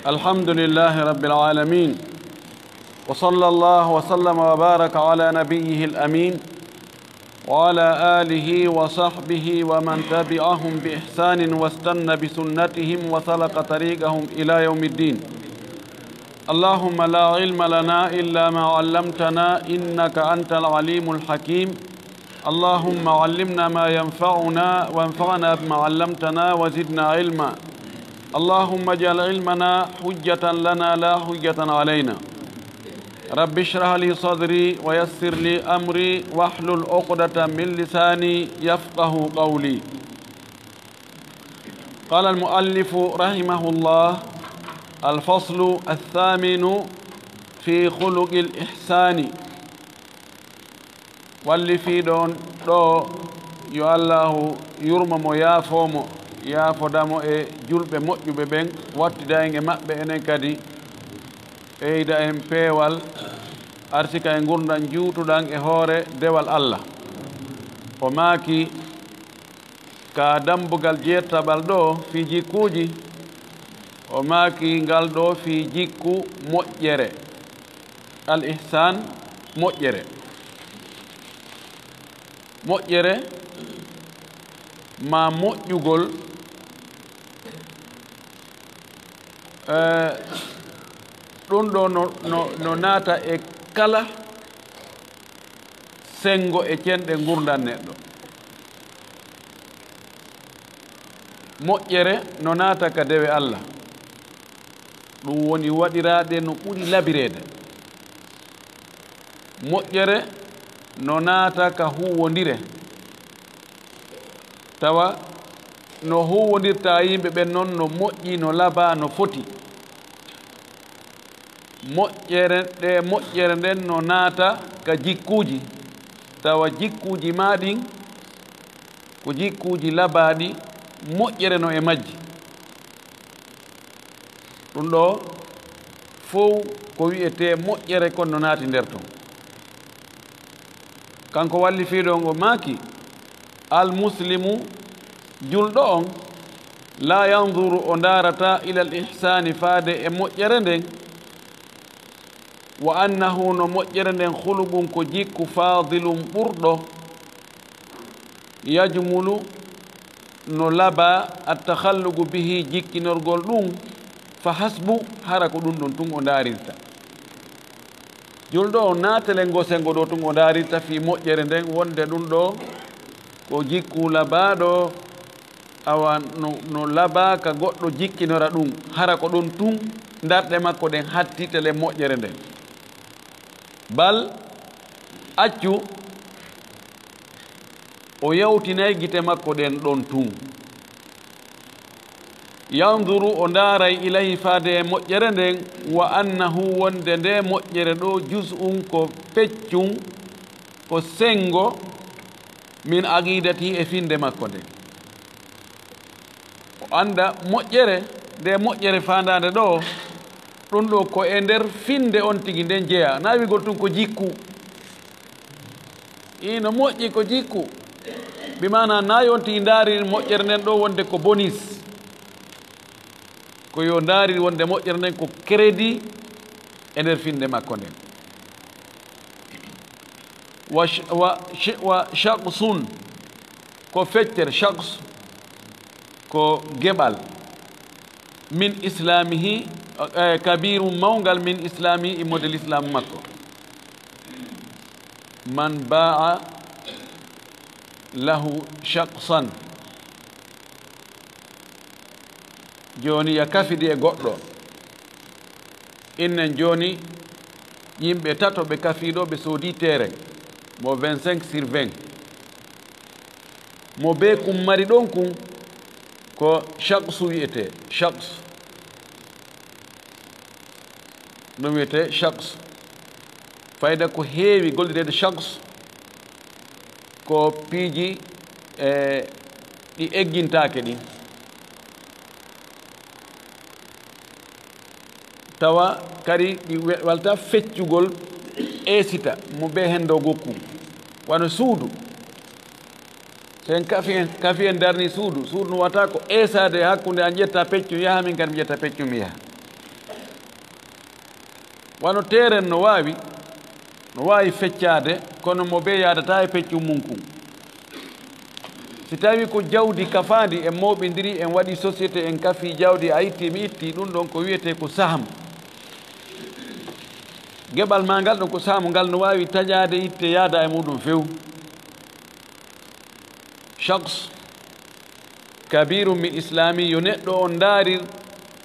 الحمد لله رب العالمين وصلى الله وسلم وبارك على نبيه الأمين وعلى آله وصحبه ومن تبعهم بإحسان واستنى بسنتهم وسلك طريقهم إلى يوم الدين. اللهم لا علم لنا إلا ما علمتنا إنك أنت العليم الحكيم. اللهم علمنا ما ينفعنا وانفعنا بما علمتنا وزدنا علما. اللهم اجعل علمنا حجة لنا لا حجة علينا. رب اشرح لي صدري ويسر لي أمري واحلل عقدة من لساني يفقه قولي. قال المؤلف رحمه الله: الفصل الثامن في خلق الإحسان. واللي في دون دو يو الله يرمم يافوم yaafodamo e julɓe moƴƴuɓe ɓen wattidayge maɓɓe enen kadi eyda en peewal arsika e gurdan juutuɗan e hoore dewal Allah. O maaki ka dambugal jeettaɓal ɗo fi jikkuuji, o maaki ngal ɗo fi jikku moƴƴere, al ihsan moƴƴere. Moƴƴere ma moƴƴugol ɗum ɗo no naata e kala sengo e cenɗe gurdan neɗɗo. Moƴƴere no naata ka dewe Allah, ɗum woni waɗiraɗe no ɓuri labirede. Moƴƴere no naata ka huwodire, tawa no huwodirta yimɓe ɓen noon no moƴƴi, no laba, no foti. Moƴƴere nden no naata ka jikkuuji, tawa jikkuuji maɗin ko jikkuuji labaɗi, moƴƴere no e majji. ɗum ɗo fof ko wiyete moƴƴere kon no naati nder ton. kanko walli fiiɗo ngo maaki: al muslimu julɗo on la yanduru o ndarata ila al ihsani faade e moƴƴere nden, wa annahu no moƴƴere nden khuluqun ko jikku fadilum ɓurɗo, yajmulu no laba attakhallugu bihi jikkinorgol ɗum, fa hasbu hara ko ɗum ɗon tun o ndarirta. julɗo o naatele ngo sengo ɗo tun o ndarirta fi moƴƴere nden, wonde ɗum ɗo ko jikku labaɗo, awa no laba ka goɗɗo jikkinora ɗum, hara ko ɗon tun darɗe makko ɗen hattitele moƴƴere nden. bal accu o yawtinay gite makko ɗen ɗon tun. yanduru o ndaaray ilayhi faade e moƴƴere nden, wa annahu wonde nde moƴƴere ɗo jus'un ko peccum, ko sengo min aqidati e finde makko nden. o anda moƴƴere nde moƴƴere fandade ɗo, ɗum ɗo ko e nder finde on tigi nden jeeya. na wigol tun ko jikku, ino moƴƴi ko jikku, bimana nayi on tigi ndaari moƴƴere nden ɗo wonde ko bonus, ko yo ndaari wonde moƴƴere nden ko crédit e nder finde makko nden. wa shaqsun ko feccere, shaqs ko geɓal, min islamihi kabiru mawngal min islamihi e model islam makko. man ba'a lahu shaqsan, joni ya kafidi e goɗɗo. innen joni yimɓe tato ɓe kafiɗo ɓe soodi terrain mo 25/20, mo be kum mari ɗon kum ko shaqsu wiyete. shaqs ɗum wiyete shaqs. fayda ko heewi gollirede shaqs ko piiji ɗi eggintake ɗin, tawa kadi ɗi walta feccugol esita mo be hen dow gokkum. wano suudu, sen kafi en darni suudu no wata ko esade hakkunde an ƴetta peccum yaha min kadi mi ƴetta peccum mi yaha. wano teren no wawi feccade kono mo be yadata e peccu munkum si tawi ko jawdi kafandi en mawɓidiri en waɗi société en kafi jawdi a itti mi itti ɗum ɗon ko wiyete ko saham geɓal ma ngal ɗon ko saham ngal no wawi taƴade itte yaada e muɗum few shakhs kabirum min islami yo neɗɗo on daari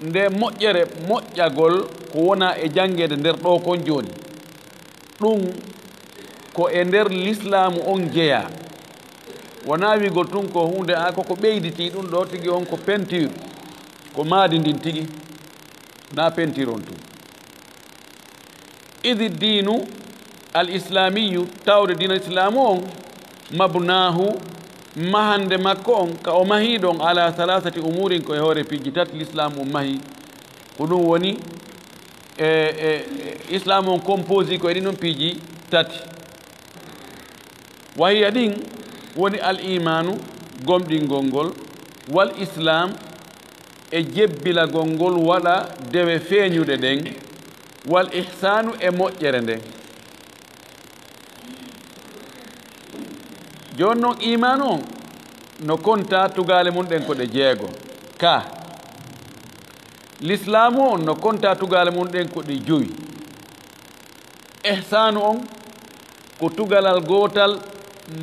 nde moƴƴere moƴƴagol ko wona e jangede nder ɗo kon joni ɗum ko e nder l'islamu on jeeya wona wigol tun ko hunde a koko ɓeyditi ɗum ɗo tigi on ko peinture ko maadi ndin tigi na peinture on tun idi dinu al islamiyu tawde dina islamu on mabnahu mahande makko on ka o mahiɗon ala salasati umurin ko e hoore piiji tati l'islamu on mahi ko ɗum woni islamu on composi ko e ɗin on piiji tati wahiya ɗin woni al imanu gomɗingol ngol wal islam e jebbilagol ngol waɗa dewe feeñuɗe ɗen wal ihsanu e moƴƴere nden joni noon imanu on no konta tugale mum ɗen ko ɗe jeego ka l'islamu on no konta tugale mum ɗen ko ɗe joyi ihsanu on ko tugalal gotal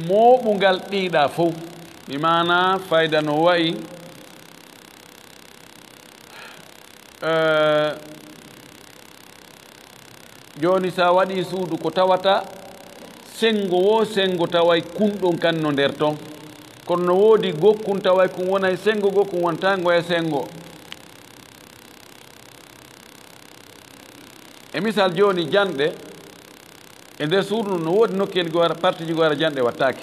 moɓugal ɗiɗa fof mi mana fayda no wayi joni sa waɗi suudu ko tawata sengo wo sengo taway kunɗon kan no nder ton kono no woodi gokkun taway kum wonay sengo gokkun wonta ngoya sengo e misal joni janɗe e nder suudu no woodi nokkeli go hara partie ji go hara janɗe wattake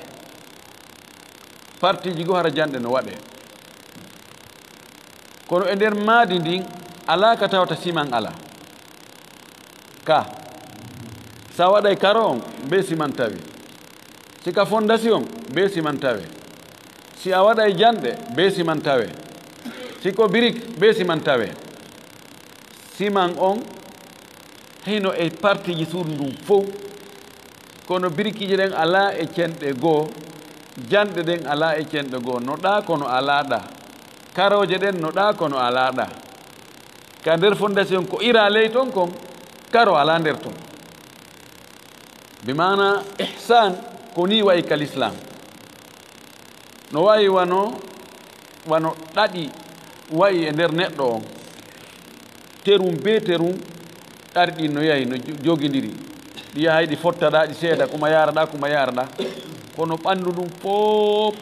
partie ji go hara janɗe no waɗe kono e nder maadi ndin ala ka tawata siman ala ka sa waɗay karo on be siman tawi sika fondation be siman tawe si a waɗay janɗe be siman tawe siko brique be siman tawe siman on hino e partie ji suudu ndum fof kono brique ji ɗen ala e cenɗe goo janɗe ɗen ala e cenɗe goo no ɗa kono ala ɗa karoje ɗen no ɗa kono ala ɗa ka nder fondation ko ira ley ton kon karo ala nder ton bimana ihsan ko ni wayi kal islam no wayi wano ɗaɗi wayi e nder neɗɗo on terum be terum ɗari ɗi no yahi no jogidiri ɗi yahay ɗi fottaɗa ɗi seeda kuma yaraɗa kono ɓanndu ɗum fof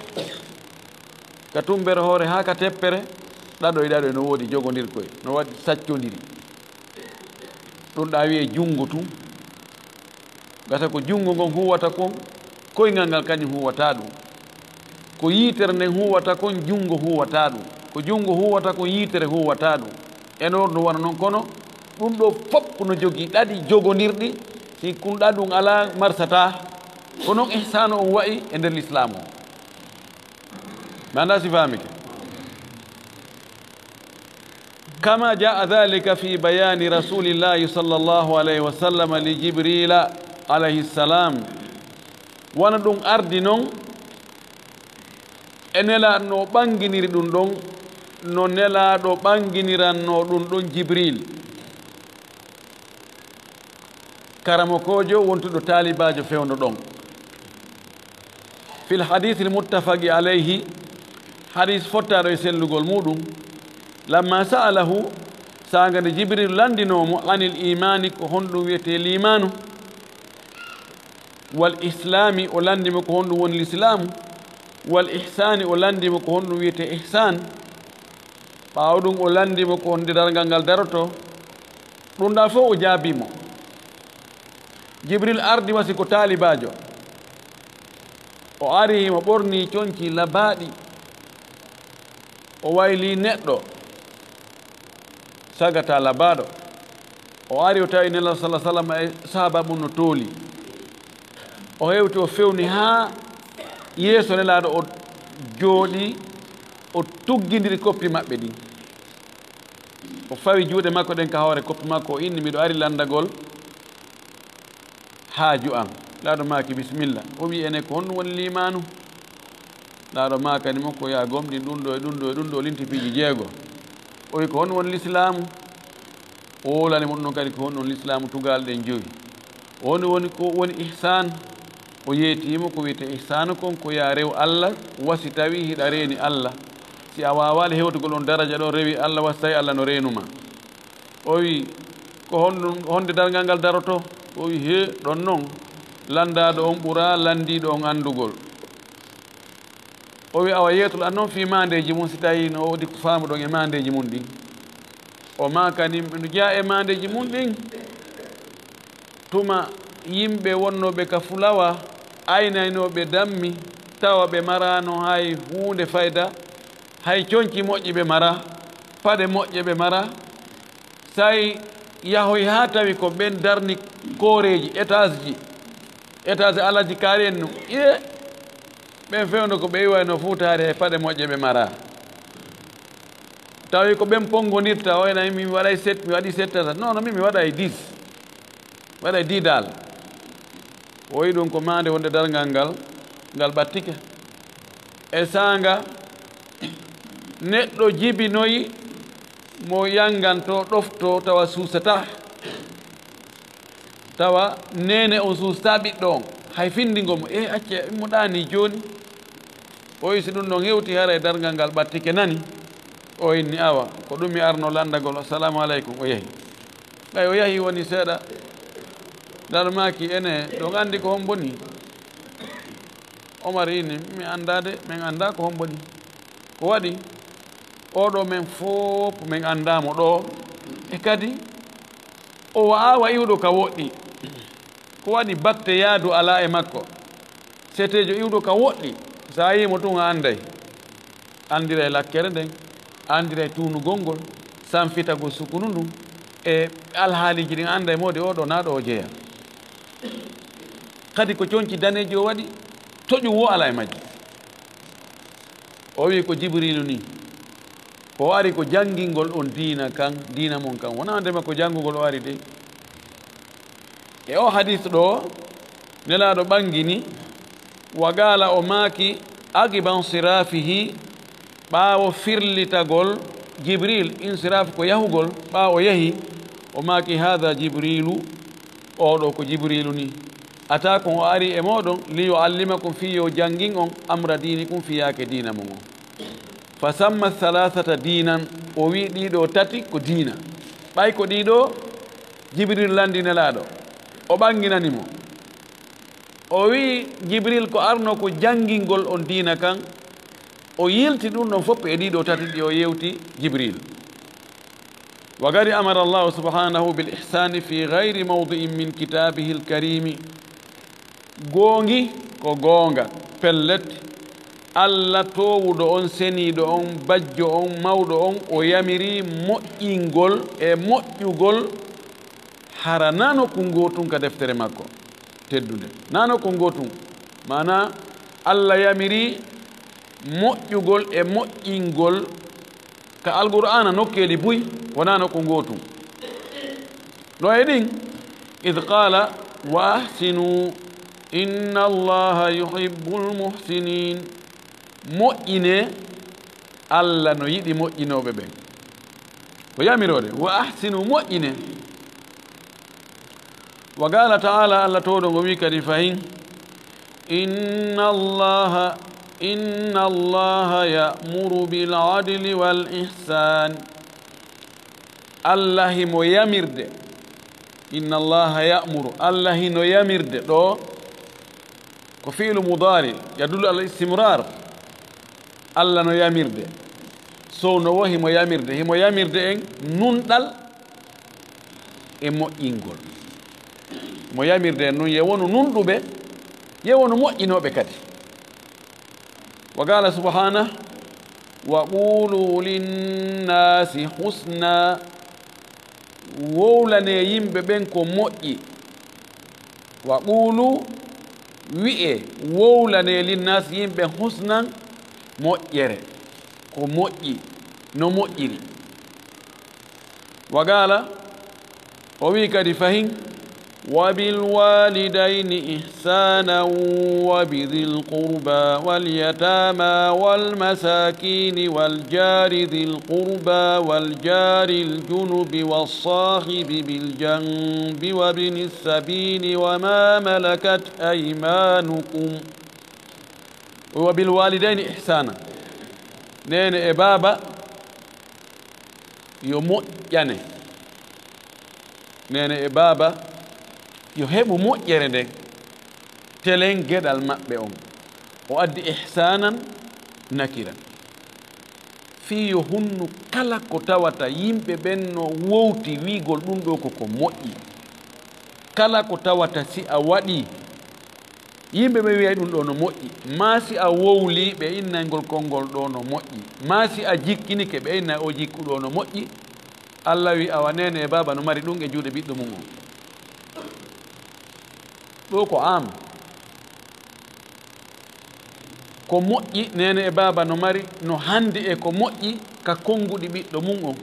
ka tumbere hoore haa ka teppere ɗaɗo e ɗaɗo no woodi jogodirkoye no waɗi saccodiri ɗum ɗa wiye junngo tum gata ko junngo ngon huwata kon koyngal ngal kañum huwata ɗum ko yiitere nden huwata kon junngo huwata ɗum ko junngo huwata kon yiitere huwata ɗum enor no wana noon kono ɗum ɗo fof no jogii ɗaɗi jogonirɗi si kunɗa ɗum ala marsata ko noon ihsanu on wayi e nder l'islam o mi anda si famike kama jaa dhalika fi bayani rasulillahi sallllahu alayhi wa sallam li jibrila alayhi salam wona ɗum ardi noon e nelaɗo no ɓanginiri ɗum ɗon no nelaɗo ɓanginiranno ɗum ɗon jibril karamokojo wontuɗo talibajo fewno ɗon fil hadithi lmuttafaqi alayhi hadis fottaɗo e sellugol muɗum lamma sa'alahu saga nde jibril landinomo anil imani ko honɗum wiyete l'imanu wal islami o landimo ko honɗum woni l'islamu wal ihsani o landimo ko honɗum wiyete ihsan ɓawo ɗum o landimo ko honde dargal ngal daroto ɗum ɗa fof o jaabimo jibril ardi wasi ko talibajo o ari mo ɓorni coñci labaɗi o wayli neɗɗo sagata labaɗo o ari o tawi nela sa sallam e sahaba mum no tooli o hewti o fewni ha yeeso nelaɗo o jooɗi o tuggidiri koppi maɓɓe ɗin o fawi juuɗe makko ɗen ka hoore koppi makko o inni miɗo ari landagol haaju am laaɗo maaki bisimilla o wi ene ko honɗum woni limanu laaɗo ma kadi makko ya gomɗin ɗum ɗo e ɗum ɗo e ɗum ɗo linti piiji jeego o wi ko honɗum woni l'islamu o wolani mo ɗum kadi ko honɗum l'islamu tugal ɗen joyi on woni ko woni ihsan o yeetimo ko wiyete ihsanu kon ko ya rew Allah wasi tawi hiɗa reeni Allah si a wawali hewtugol on daraja ɗo rewi Allah wasi tawi Allah no reenuma o wi ko honde dargal ngal daroto o wi he ɗon noon landaɗo on ɓura landiɗo on andugol o wi awa yeetol an noon fi mandeji mum si tawi no wodi ko faamuɗon e mandeji mum ɗin o makani no jeeya e mandeji mum ɗin tuma yimɓe wonnoɓe ka fulawa aynaynoɓe dammi tawa ɓe marano hay hunde fayda hay coñci moƴƴi ɓe mara paɗe moƴƴe ɓe mara say yahoy ha tawi ko ɓen darni kooreji étage alaji kaari en num ɓen fewno ko ɓe iwayno fuutare e paɗe moƴƴe ɓe mara tawi ko ɓen pongonirta oyna mi waɗay 7 mi waɗi 7 non non min mi waɗay 10 waɗay 10 dal o yi ɗum ko mande wonde dargal ngal ɓattike e sanga neɗɗo jibinoyi mo yanganto ɗofto tawa suusata tawa nene on suusata ɓiɗɗo on hay findingo mo acce mo ɗani joni o yi si ɗum ɗon hewti hara e dargal ngal ɓattike nani o inni awa ko ɗum mi arno landagol assalamu aleykum o yehi ɓay o yahi woni seeɗa dar maki ene ɗon andi ko hon boni Omar ini mi andade min anda ko hon boni ko waɗi oɗo men fof min andamo ɗo e kadi o wawa iwɗo ka woɗɗi ko waɗi batte yaadu ala e makko setejo iwɗo ka woɗɗi sa yimo tun a anday andira e lakkere nden andira e tunugol ngol sanfitagol sukunu ndum e alhaaliji ɗin anda e mode oɗo naɗo o jeeya kadi ko coñci daneji o waɗi toƴum wo ala e majji o wi ko jibrilu ni o ari ko jangingol on diina kan diina mon kan wona ndema ko jangugol o ari de e o hadis ɗo nelaɗo ɓangini wagala o maaki agiban sirafihi ɓaawo firlitagol jibril insiraf ko yahugol ɓaawo o yahi o maaki hada jibrilu oɗo ko jibrilu ni ata kon o ari e moɗon li yuallimakum fi yo jangin on amra dinikum fiyake dina mon on fa samma thalathata dinan o wi ɗiɗo tati ko diina ɓay ko ɗiɗo jibril landinelaɗo o ɓanginanimo o wi jibril ko arno ko jangingol on diina kan o yilti ɗum ɗon fof e ɗiɗo tati ɗi o yewti jibril wa gadi amara allahu subhanahu bil ihsani fi gayri mawdi'in min kitabihi lkarimi goongi ko goonga pellet allah towuɗo on seniiɗo on bajjo on mawɗo on o yamiri moƴƴingol e moƴƴugol hara nano ko ngotum ka deftere makko teddude nano ko ngotum mana allah yamiri moƴƴugol e moƴƴingol ka alqur'ana nokkeli buy wonano ko ngotum no e ɗin id qala wa ahsinu inna allaha yuhibbul muhsinin moƴƴine allah no yiɗi moƴƴinoɓe ɓen ko yamirode wa ahsinu moƴƴine wa qala ta'ala allah toɗo ngo wi kadi fayin inna allaha ya'muru bil adli wal ihsan allah himo yamirde inna allaha ya'muru allah hino yamirde ɗo ko fi'lu mudari yadullu ala istimrar allah no yamirde so no wo himo yamirde en nunɗal e moƴƴingol mo yamirde en nun yewonu nunɗuɓe yewonu moƴƴinoɓe kadi wa qala subhanahu wa qulu linnasi husna wowlane yimɓe ɓen ko moƴƴi wa qulu wi'e wowlane linnasi yimɓe husnan moƴƴere ko moƴƴi no moƴƴiri wa qala o wi kadi fahin وبالوالدين إحسانا وبذي القربى واليتامى والمساكين والجار ذي القربى والجار الجنب والصاحب بالجنب وابن السبيل وما ملكت أيمانكم وبالوالدين إحسانا نين إبابا يمو يعني نين إبابا yo heɓu moƴƴere nden telen geɗal maɓɓe on o addi ihsanan nakiran fii yo hunnu kala ko tawata yimɓe ɓen no wowti wiigol ɗum ɗo koko moƴƴi kala ko tawata si a waɗi yimɓe ɓe wiya ɗum ɗo no moƴƴi ma si a wowli ɓe innayngol konngol ɗo no moƴƴi ma si a jikkinike ɓe innay o jikku ɗo no moƴƴi Allah wi awa nene e baba no mari ɗum e juuɗe ɓiɗɗo mum on ɗo ko am ko moƴƴi nene e baba no mari no handi e ko moƴƴi ka konnguɗi ɓiɗɗo mum on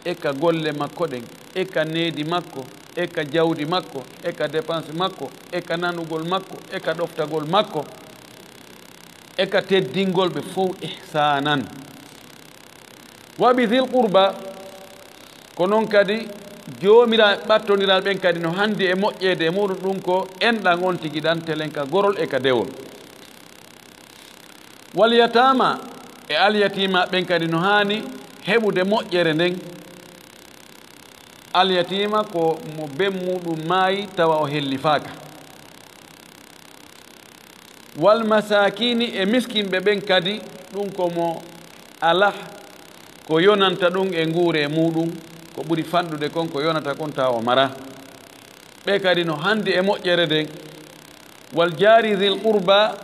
e ka golle makko ɗen e ka needi makko e ka jawdi makko e ka dépense makko e ka nanugol makko e ka ɗoftagol makko e ka teddingol ɓe fof ihsanan wa bi dhil qurba ko noon kadi joomira ɓattoniral ɓen kadi no handi e moƴƴeede e muɗum ɗum ko enɗan on tigi ɗan telen ka gorol e ka dewol wal yatama e alyatima ɓen kadi no haani heɓude moƴƴere nden alyatima ko mo ben muɗum maayi tawa o hellifaaka wal masakini e miskinɓe ɓen kadi ɗum ko mo ala ko yonanta ɗum e nguure muɗum ko ɓuri fanɗude kon ko yonata kon tawa o mara ɓe kadi no handi e moƴƴere nden wal jari dhil qurba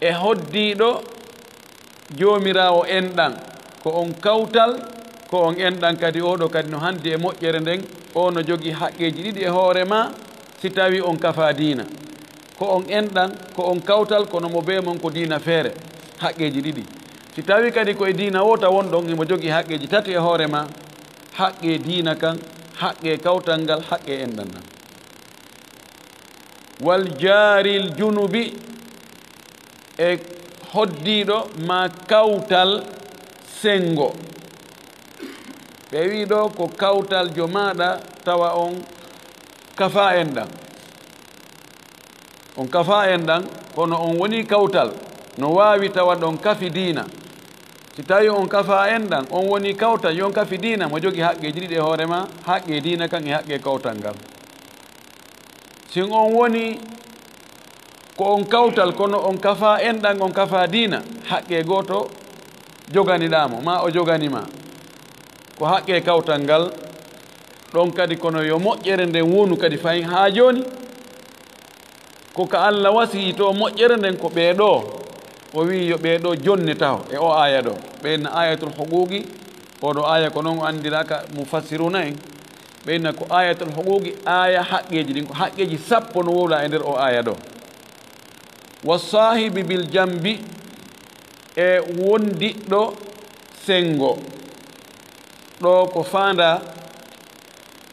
e hoddiɗo joomirawo enɗan ko on kawtal ko on enɗan kadi oɗo kadi no handi e moƴƴere nden o no jogii haqqeji ɗiɗi e hoore ma si tawi on kafa diina ko on enɗan ko on kawtal kono mo be mon ko diina feere haqqeji ɗiɗi si tawi kadi ko e diina wota wonɗon imo jogii haqqeji tati e hoore ma haqqe diina kan haqqe kawtal ngal haqqe enɗan nan wal jaril junubi e hoddiɗo ma kawtal sengo ɓe wi ɗo ko kawtal jo maɗa tawa on kafa enɗan on kafa enɗan kono on woni kawtal no wawi tawa ɗon kafi diina si tawi on kafa enɗan on woni kawtal yon kafi diina mo jogi haqqeji ɗiɗi e hoore ma haqqe diina kan e haqqe kawtal ngal sin on woni ko on kawtal kono on kafa enɗan on kafa diina haqqe goto joganiɗamo ma o joganima ko haqqe kawtal ngal ɗon kadi kono yo moƴƴere nden wonu kadi fayin ha joni ko ka Allah wasi to moƴƴere nden ko ɓeeɗo o wi yo ɓeeɗo jonne taw e o aya ɗo ɓeyna ayatul huquqi oɗo aya ko noon o andiraka mufassiruna en ɓeyna ko ayatul huquqi aya haqqeji ɗin ko haqqeji sappo no wowla e nder o aya ɗo wasahibi bil jambi e wondiɗɗo sengo ɗo ko fanda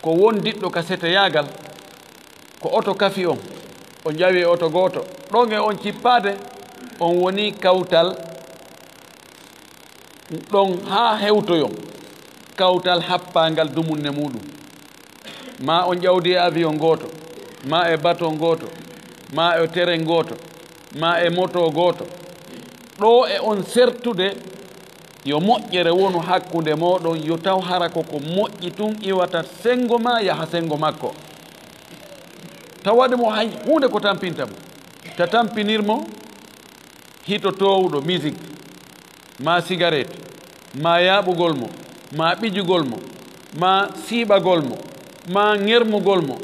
ko wondiɗɗo ka seteyagal ko oto kafi on o jawi oto goto ɗon e on cippade on woni kawtal ɗon ha hewtoyon kawtal happangal dumunne muɗum ma on ƴawdi e avion goto ma e baton goto ma e terrain goto ma e moto goto ɗo e on sertude yo moƴƴere wonu hakkude moɗon yo taw hara koko moƴƴi tun iwata sengo ma yaha sengo makko tawaɗemo hay hunde ko tampintamo ta tampinirmo hito towuɗo musique ma cigarette ma yaɓugol mo ma ɓijugol mo ma siiɓagol mo ma ŋermugol mo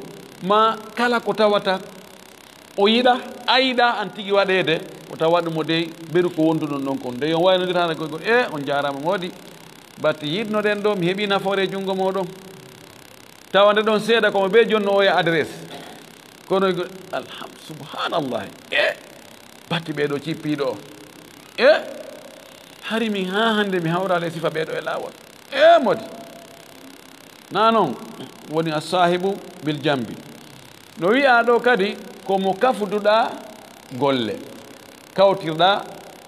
ma kala ko tawata o yiɗa ayiɗa an tigi waɗede o tawaɗumo dey beru ko wonduɗon ɗon kon de yon waynodira hana koygol on jarama moodi batte yiɗnoɗen ɗo mi heeɓi nafoore e junngo moɗon tawa nde ɗon seeɗa komo be jonno o e adresse kono subhanallahi batte ɓeɗo cippiɗo o hari min ha hande mi hawrale sifa ɓeɗo e laawol modi nanon woni as-sahibu bil jambi no wi'a ɗo kadi komo kafuduɗa golle kawtirɗa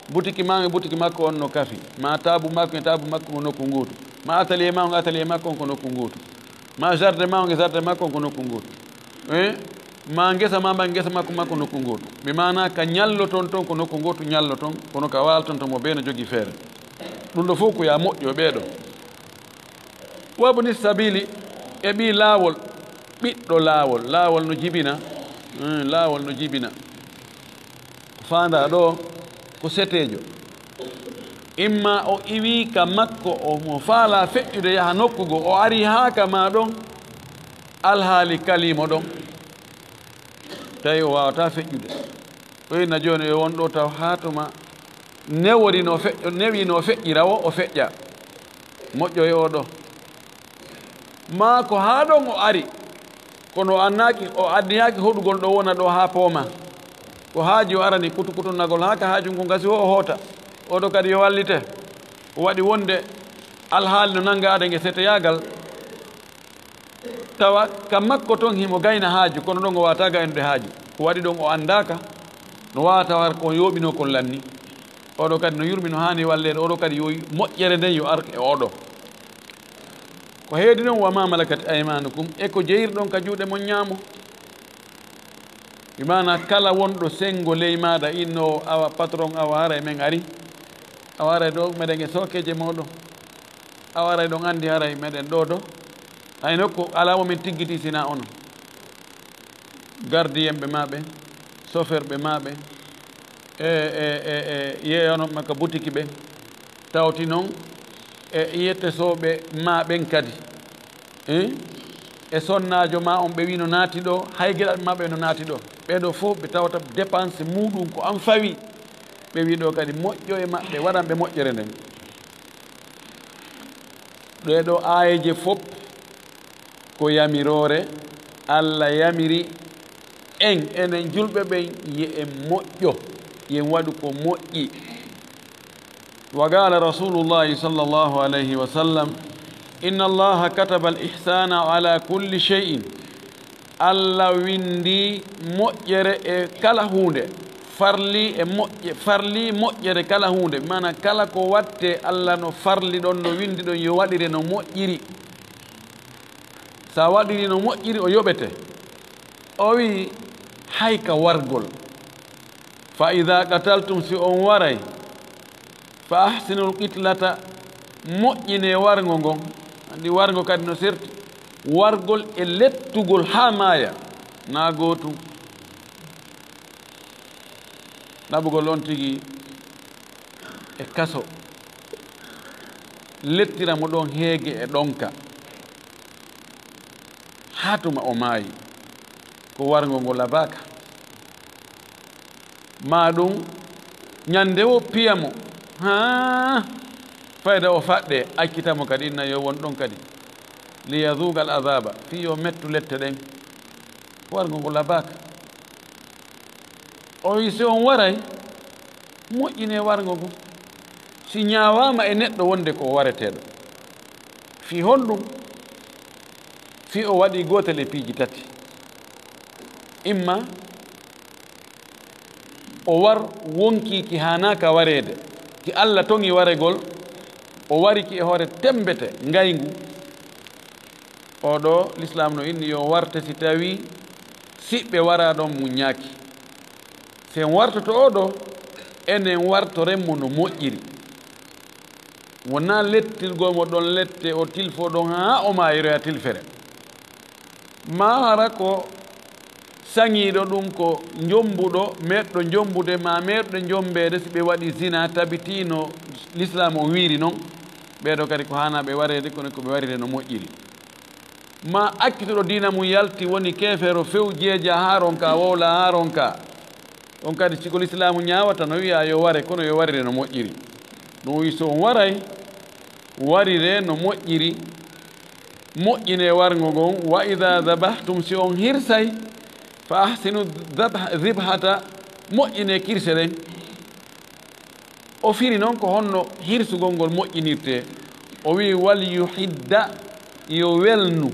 butiki ma e butiki makko on no kafi ma tabu makko e tabu makko ko nokku nguutu ma atelier ma on atelier makko on ko nokku nguutu ma jardin ma on e jardin makko on ko nokku nguutu ma ngesa ma ngesa makko makko nokku nguutu mi mana ka ñallo ton ko nokku nguutu ñallo ton kono ka walton to mo be no jogi feere ɗum ɗo fof ko ya moƴƴo ɓeeɗo wabni sabili e ɓi laawol ɓiɗɗo laawol no jibina laawol no jibina faanda ɗo ko setejo imma o iwi ka makko o mo faala feƴƴude yaha nokkugo o ari haa ka ma ɗon alhaali kalimo ɗon tawi o wawata feƴƴude ɗoyna joni e won ɗo taw haa tuma newi no feƴƴirawo o feƴƴa moƴƴo e oɗo ma ko haa ɗon o ari kono o addiyaki hoɗugol ɗo wona ɗo haa pooma ko haaji o arani kutukutunnagol haa ka haaju ngu gasi o hoota oɗo kadi yo wallite o waɗi wonde alhaali no nanngaade nge seteyagal tawa ka makko ton himo gayna haaju kono ɗon o wawata gaynude haaju ko waɗi ɗon o anndaka no wawata war ko yooɓino kon lanni oɗo kadi no yurmi no haani walleede oɗo kadi yo moƴƴere nden yo ar e oɗo ko heedi noon wa ma malakat aymanukum e ko jeyirɗon ka juuɗe mon ñaamo imana kala wonɗo sengo ley maɗa inno awa patron awa hara e men ari awa hara ɗo meɗen e sokeje moɗon awa hara ɗon andi hara meɗen ɗo ɗo hay nokku ala momin tiggiti sina ono gardien ɓe maɓe chauffeur ɓe maɓe yeeyono makka boutique ɓe tawti noon e yettesoɓe ma ɓen kadi e sonnajo ma on ɓe wi no naati ɗo hay geɗaɓe maɓe no naati ɗo ɓeɗo fof ɓe tawata dépense muɗum ko an fawi ɓe wi ɗo kadi moƴƴo e maɓɓe waɗanɓe moƴƴere nden ɗeɗo aayeje fof ko yamirore Allah yamiri en enen julɓe ɓen ye en moƴƴo yen waɗu ko moƴƴi وقال رسول الله صلى الله عليه وسلم إن الله كتب الإحسان على كل شيء الله ويندي مؤجر كلا هونde farli moƴƴere kala hunde mana kala ko watte Allah no farli ɗon no windi ɗon yo waɗire no moƴƴiri sa waɗiri no moƴƴiri o yoɓete o wi hayka wargol fa ida qataltum si on waray fa ahsinul qitlata moƴƴine wargo ngon andi wargo kadi no serti wargol e lettugol ha maaya na gootum ɗaɓugol on tigi e kaso lettira mo ɗon heege e ɗonka haa tuma o maayi ko wargo ngo labaka ma ɗum ñande o piyamo ha fayda o faɗɗe accitamo kadi inna yo won ɗon kadi liyaduga al adaba fi yo mettu lette ɗen wargo ngo labaka o wi si on waray moƴƴine wargo ngo si ñaawama e neɗɗo wonde ko wareteɗo fi honɗum fi o waɗi gotel e piiji tati imma o war wonki ki hanaka warede ki Allah tongi waregol o wari ki e hoore tembete ngaygu oɗo l'islam no inni yo warte si tawi siɓɓe wara ɗon muñaki sen wartoto oɗo enen wartorenmo no moƴƴiri wona lettirgol mo ɗon lette o tilfo ɗon ha o mayiroya tilfere ma hara ko saŋiiɗo ɗum ko jombuɗo meɗɗo jombude ma meɗɗo jombede si ɓe waɗi zina tabitino l'islam o wiiri noon ɓeɗo kadi ko hanaɓe warede kono ko ɓe warire no moƴƴiri ma akkitoɗo dina mum yalti woni kefero few jeeja ha ronka wowla ha ronka on kadi siko l'islamu ñawata no wiya yo ware kono yo warire no moƴƴiri ɗum wi so on waray warire no moƴƴiri moƴƴine wargo ngon wa ida dabahtum si on hirsay fa ahsinu dibhata moƴƴine kirse ɗen o firi noon ko honno hirsugol ngol moƴƴinirte o wi wal yuhidda yo welnu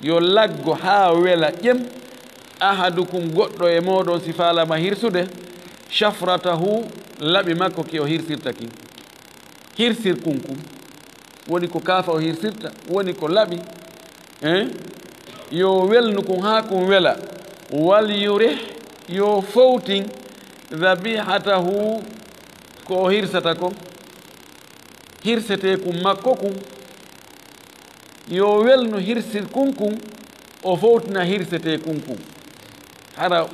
yo laggo haa wela ƴem ahadukum goɗɗo e moɗon si faalama hirsude shafratahu laɓi makko ki o hirsirta ki hirsir kunkum woni ko kaafa o hirsirta woni ko laɓi yo welnu kum haa kum wela wal yurih yo fowtin dhabihatahu ko o hirsata ko hirsete kum makko kum yo welnu hirsir kunkum o fowtina hirsete kunkum hara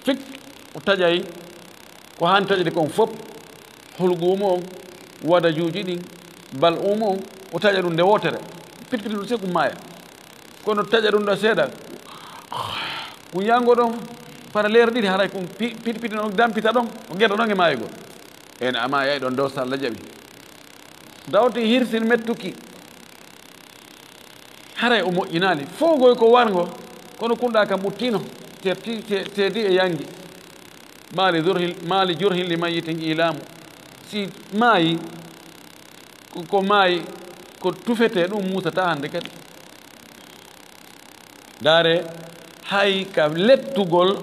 fik o taƴay ko han taƴde kon fof holgumo on wada juuji ɗin bal umo on o taƴa ɗum nde wotere pitpiti ɗum sekum maya kono taƴa ɗum ɗo seeɗa ko yango ɗon para leere ɗiɗi haray kum pitpiti ɗon dampita ɗon o gueɗa ɗon e maayugol ene ama yay ɗon dow so Allah jaɓi dawti hirsir mettuki haray o moƴƴinaali fof goy ko wargo kono kunɗa kam ɓuttino teedi e yangi maali jurhin li mayitin ilamu si maayi ko maayi ko tufete ɗum musata hande kadi daare hay ka lettugol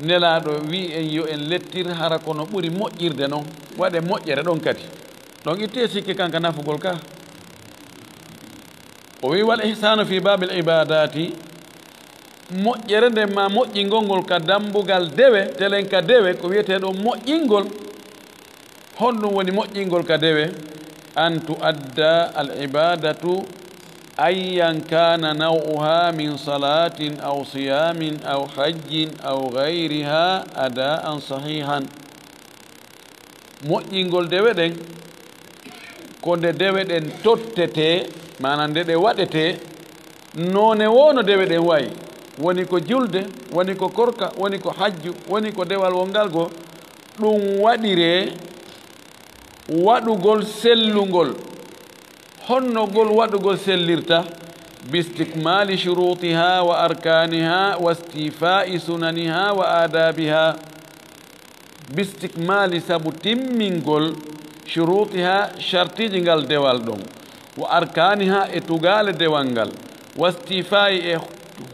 nelaɗo wi en yo en lettir hara kono ɓuri moƴƴirde noon waɗe moƴƴere ɗon kadi ɗon itte sikki kanka nafugol ka o wi wal ihsanu fi babil ibadati moƴƴere nde ma moƴƴingol ngol ka dambugal dewe telen ka dewe ko wiyeteɗo moƴƴingol honɗum woni moƴƴingol ka dewe an tuadda al ibadatu ayyan kana naw'uha min salatin aw siyamin aw hajjin aw gayriha ada'an sahihan moƴƴingol dewe ɗen ko nde dewe ɗen tottete mana nde ɗe waɗete none wono dewe ɗen wayi woni ko julde woni ko korka woni ko hajju woni ko dewal wongal go ɗum waɗire waɗugol sellugol honno gol waɗugol sellirta bistikmali shurutiha wa arkaniha wa istifai sunaniha wa adabiha bistikmali sabu timmingol shurutiha shartiji ngal dewal ɗon wa arkaniha e tugale dewal ngal wa istifai e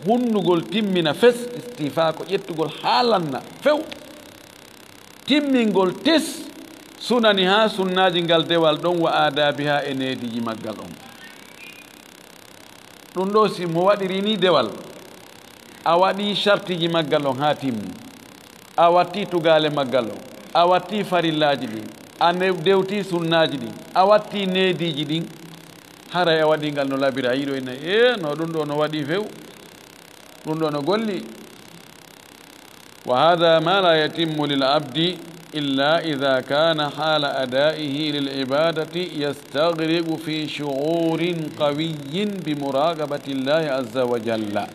hunnugol timmina fes istifa ko ƴettugol haalanna few timmingol tes sunani ha sunnaji ngal dewal ɗon wa adabiha e neediji maggal on ɗum ɗo si mo waɗiri ni dewal a waɗi chartiji maggal on ha timmi a watti tugale maggal on a watti farillaji ɗin a dewti sunnaji ɗin a watti neediji ɗin haray a waɗi ngal no labira a yiɗo ena no ɗum ɗo no waɗi few ɗum ɗo no golli wa hada ma la yatimmu lil abdi illa idha kana hala adaihi lil ibadati yastaghriqu fi shu'urin qawiyyin bi muraqabati llahi azza wa jalla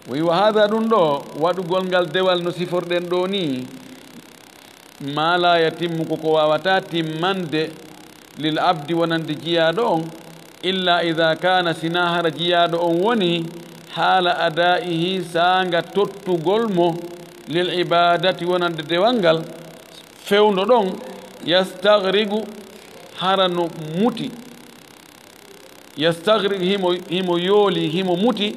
wi wa hada ɗum ɗo waɗugol ngal dewal no siforɗen ɗo ni ma la yatimmu koko wawata timmande lil abdi wonande jiyaɗo on illa idha kana sina hara jiyaɗo on woni haala adaihi sanga tottugol mo lil ibadati wonande dewal ngal fewndo ɗon yastaghrigu hara no muti yastaghrigu himo yooli himo muti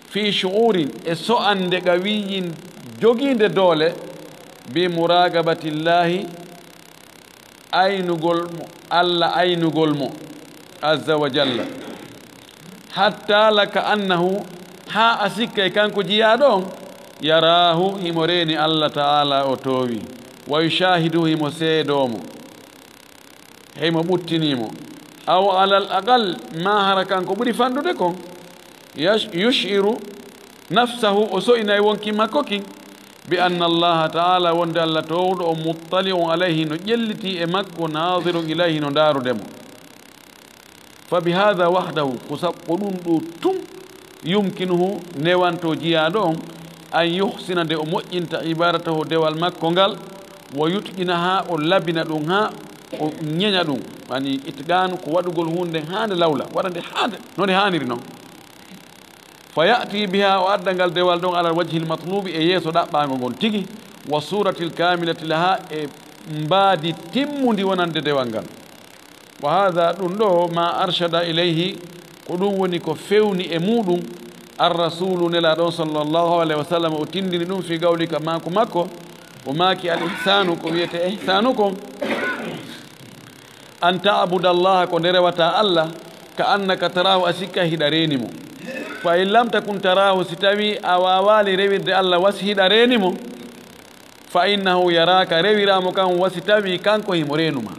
fi shu'urin e so'ande qawiyin joginde doole bi muraqabatillahi aynugol mo Allah aynugol mo azza wa jalla hatta laka annahu ha asikka e kanko jiyaɗo on yarahu himo reeni Allah ta'ala o toowi wa yushahidu himo seedomo himo ɓuttinimo aw alal aqal ma hara kanko ɓuri fandude kon yushiru nafsahu o so'inayi wonki makko kin bi anna allaha ta'ala wonde Allah towɗo o muttali'un alayhi no ƴelliti e makko nadirun ilayhi no daarudemo fa bi hada wahdahu ko sappo ɗum ɗo tum yumkinuhu newanto jiyaɗo on an yuhsina nde o moƴƴinta ibadatahu dewal makko ngal wo yutƴina ha o labina ɗum ha o ñeña ɗum ani itqanu ko waɗugol hunde hande lawla waɗande hande node haniri noon fa ya'ti biha o adda ngal dewal ɗon alal wajhi lmatlubi e yeeso ɗaɓɓago ngon tigi wa surati lkamilati laha e mbaadi timmudi wonande dewal ngal وهذا دندو ما أرشد إليه قدوني كفوني أمودم الرسول نلا صلى الله عليه وسلم وتندن في قولك ماكو ماكو وماكي الإحسان كويت إحسانكم أن تعبد الله كندروا الله كأنك تراه أسيك هدارينمو فإن لم تكن تراه ستوي أوالي ريد الله وسهدارينمو فإنه يراك ريد رامكان وستوي كانكو همورينما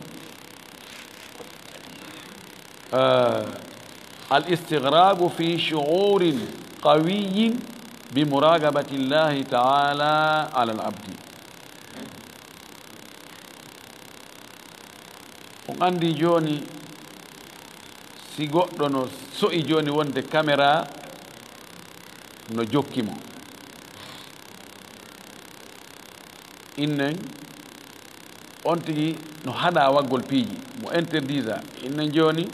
الاستغراق في شعور قوي بمراقبة الله تعالى على العبد وعندي جوني سيغو دونو سوي جوني وند كاميرا no jokkimo innen on tigi no hada waggol piiji mo interdisa innen joni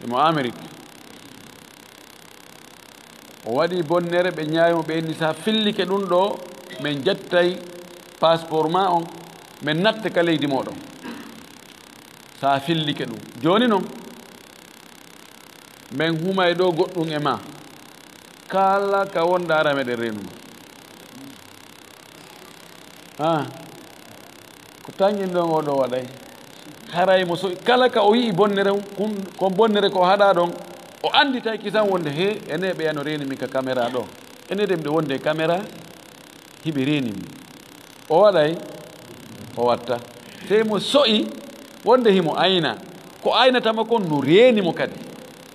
mo Amérique o waɗi bonnere ɓe ñaayimo ɓe ni sa fillike ɗum ɗo min jettay passeport ma on min natte ka leydi moɗon sa fillike ɗum joni noon min humay ɗo goɗɗum e ma kala ka wonda ara meɗen renuma ko tañin ɗon oɗo waɗay haray mo so kala ka o yii bonnere ko bonnere ko haɗa ɗon o andi tay kisan wonde he ene ɓe yano reni min ka caméra ɗo ene demde wonde caméra hiɓe reni min o waɗay o watta sey mo so'i wonde himo ayna ko aynatama kon no renimo kadi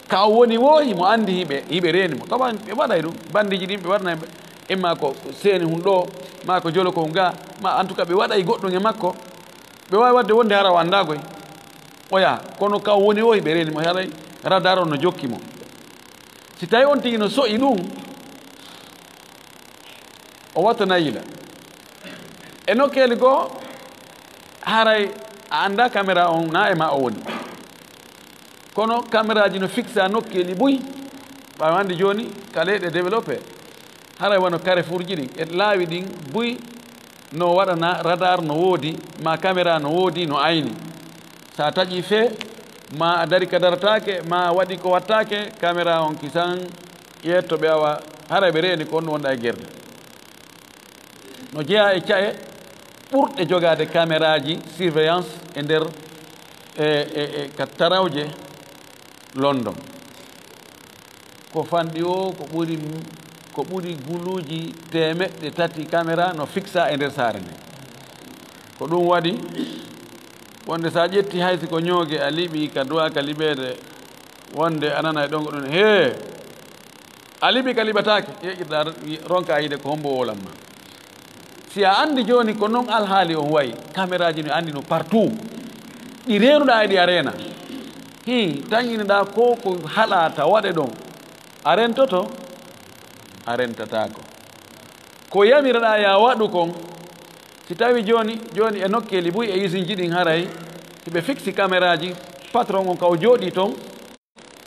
ka woni wo himo andi hiɓe renimo tawa ɓe waɗay ɗum bandiji ɗin ɓe waɗana imma ko seeni hun ɗo ma ko jolo ko nga ma en tout cas ɓe waɗay goɗɗum e makko ɓe wawi wadde wonde hara o andagoy oya kono ka woni wo hiɓe renimo haray radar on no jokki mo si tawi on tigi no so'i ɗum o watta nayila e nokkeli goo haray a anda caméra on na e ma o woni kono caméra ji no fixe a nokkeli ɓuy ɓawi andi joni ka leyɗe développé haray wono Carrefour ji ɗin e laawi ɗin ɓuy no waɗana radar no woodi ma caméra no woodi no ayni sa taƴi fee ma a dari ka daratake ma waɗi ko wattake caméra on kisan ƴetto ɓe awa haray ɓe reeni ko on wonɗa e guerde no jeeya e caye ɓurɗe jogade caméra ji surveillance e nder ka tarawje London ko fanɗi o ko ɓuri guluji 300 caméra no fixa e nder saare nde ko ɗum waɗi wonde sa ƴetti haysi ko ñoogue a liɓi ka duwa ka liɓede wonde anana e ɗongo ɗum he a liɓi ka liɓatake yeƴƴirɗa ronka yide ko hombo wolanma si a andi joni ko noon alhaali on wayi caméra ji no andi no partout ɗi renuɗa e ɗi a reena tañiniɗa ko haɗata waɗe ɗon a rentoto a rentatako ko yamiraɗa ya waɗu kon si tawi joni e nokkeli buy e usine ji ɗin haray hiɓe fixi caméra ji patron on ka o jooɗi toon